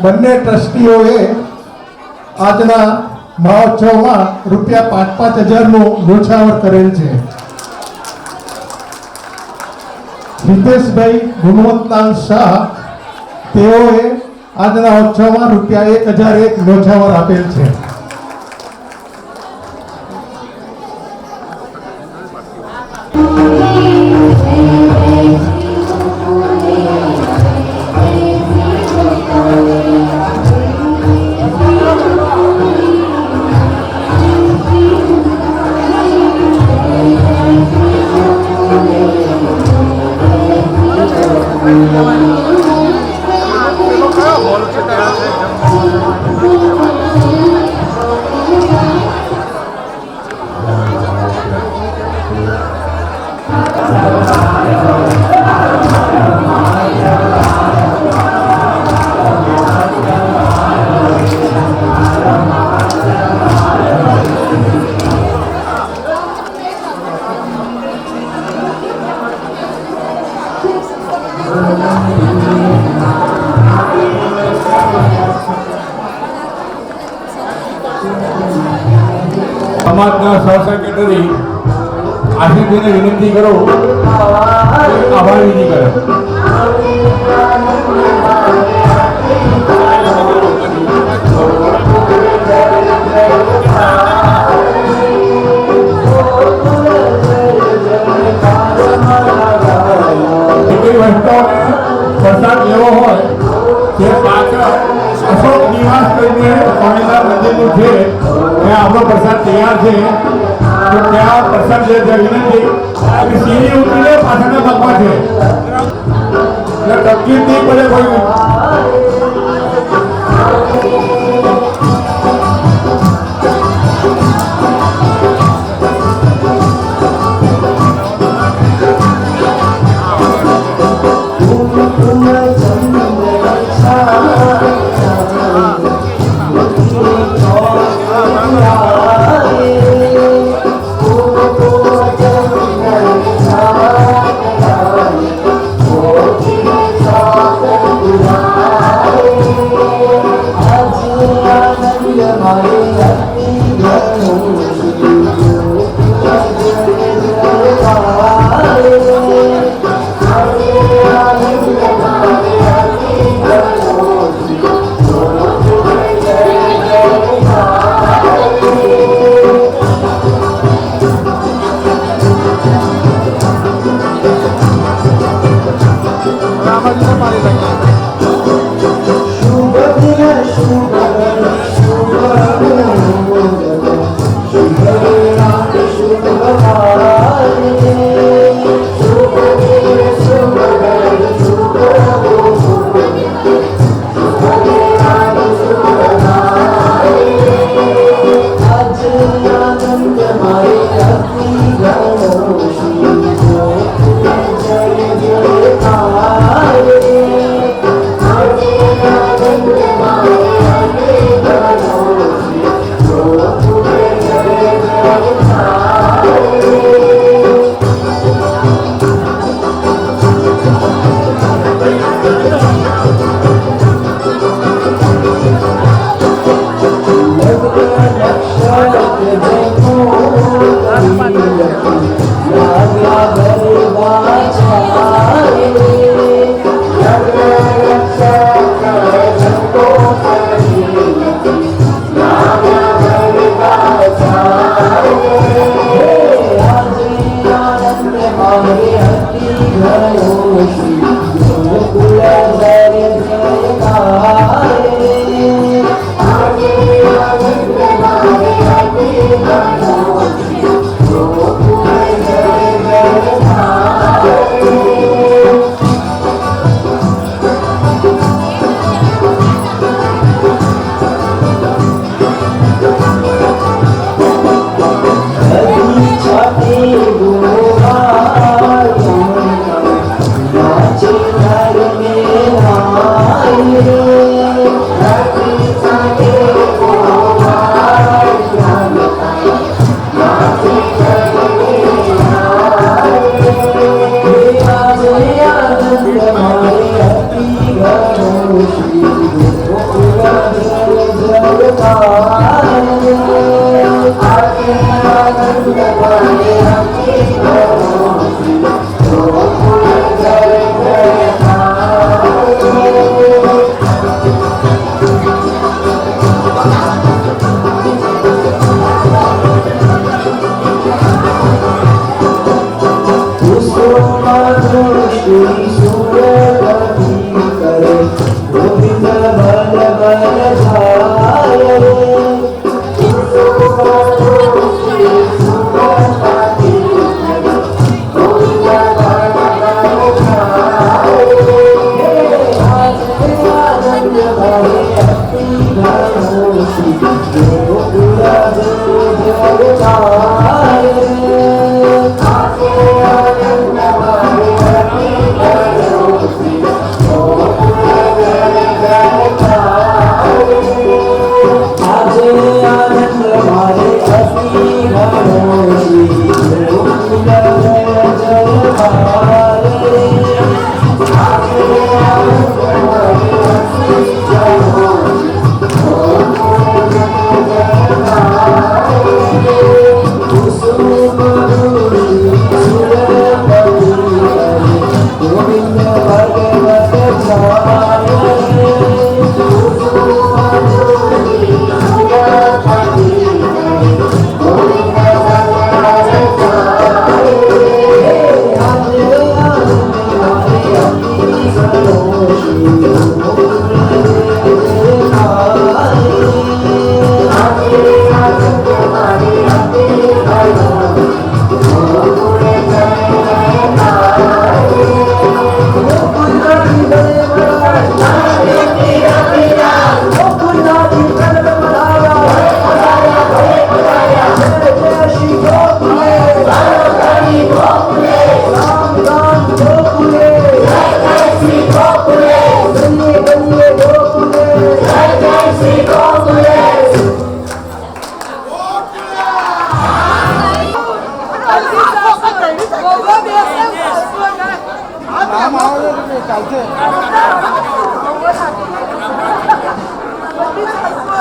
બંને ટ્રસ્ટીઓએ આજના મહોત્સવમાં ₹5,000નું ન્યોછાવર કરેલ છે. હિતેશભાઈ ગુણવંતલાલ શાહ તેઓએ આજના ઉત્સવમાં ₹1,001 ન્યોછાવર આપેલ છે. સમાજના સહ સેક્રેટરી આશીષભાઈને વિનંતી કરો આભાર વિધિ કરે. પ્રસાદ લેવો હોય તે પાછળ અશોક નિવાસ કરીને સ્વામિનારાયણ મંદિરનું છે ત્યાં આપણો પ્રસાદ તૈયાર છે. તો ત્યાં પ્રસાદ લે છે. વિનંતી સીડી ઉતરીને પાછળના ભાગમાં છે એટલે તકલીફ નહીં પડે કોઈ.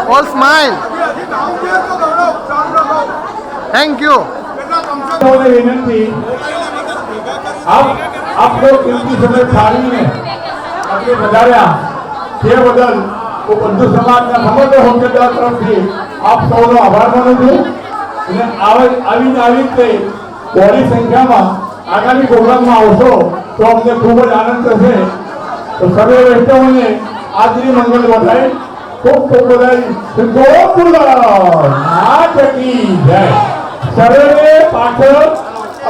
All smile. Thank you. विनंती आप लोग कीमती समय फाळीने આપણે વધાર્યા તે બદલ હું બંધુ સમાજના સમગ્ર હોદ્દેદાર તરફથી આપ સૌનો આભાર માનું છું અને આવી રીતે બહોળી સંખ્યામાં આગામી પ્રોગ્રામમાં આવશો તો અમને ખૂબ જ આનંદ થશે તો સર્વે વૈષ્ણવોને આજની મંગલ વધાય ખૂબ ખૂબ બધાઈ ગોકુળ નાચકી જય સર્વે પાછળ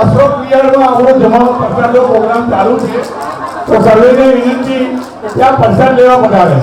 અશોક વિહારમાં આપણો જમાનો પ્રસાદનો પ્રોગ્રામ ચાલુ છે તો સર્વેને વિનંતી કે ત્યાં પ્રસાદ લેવા પધારે.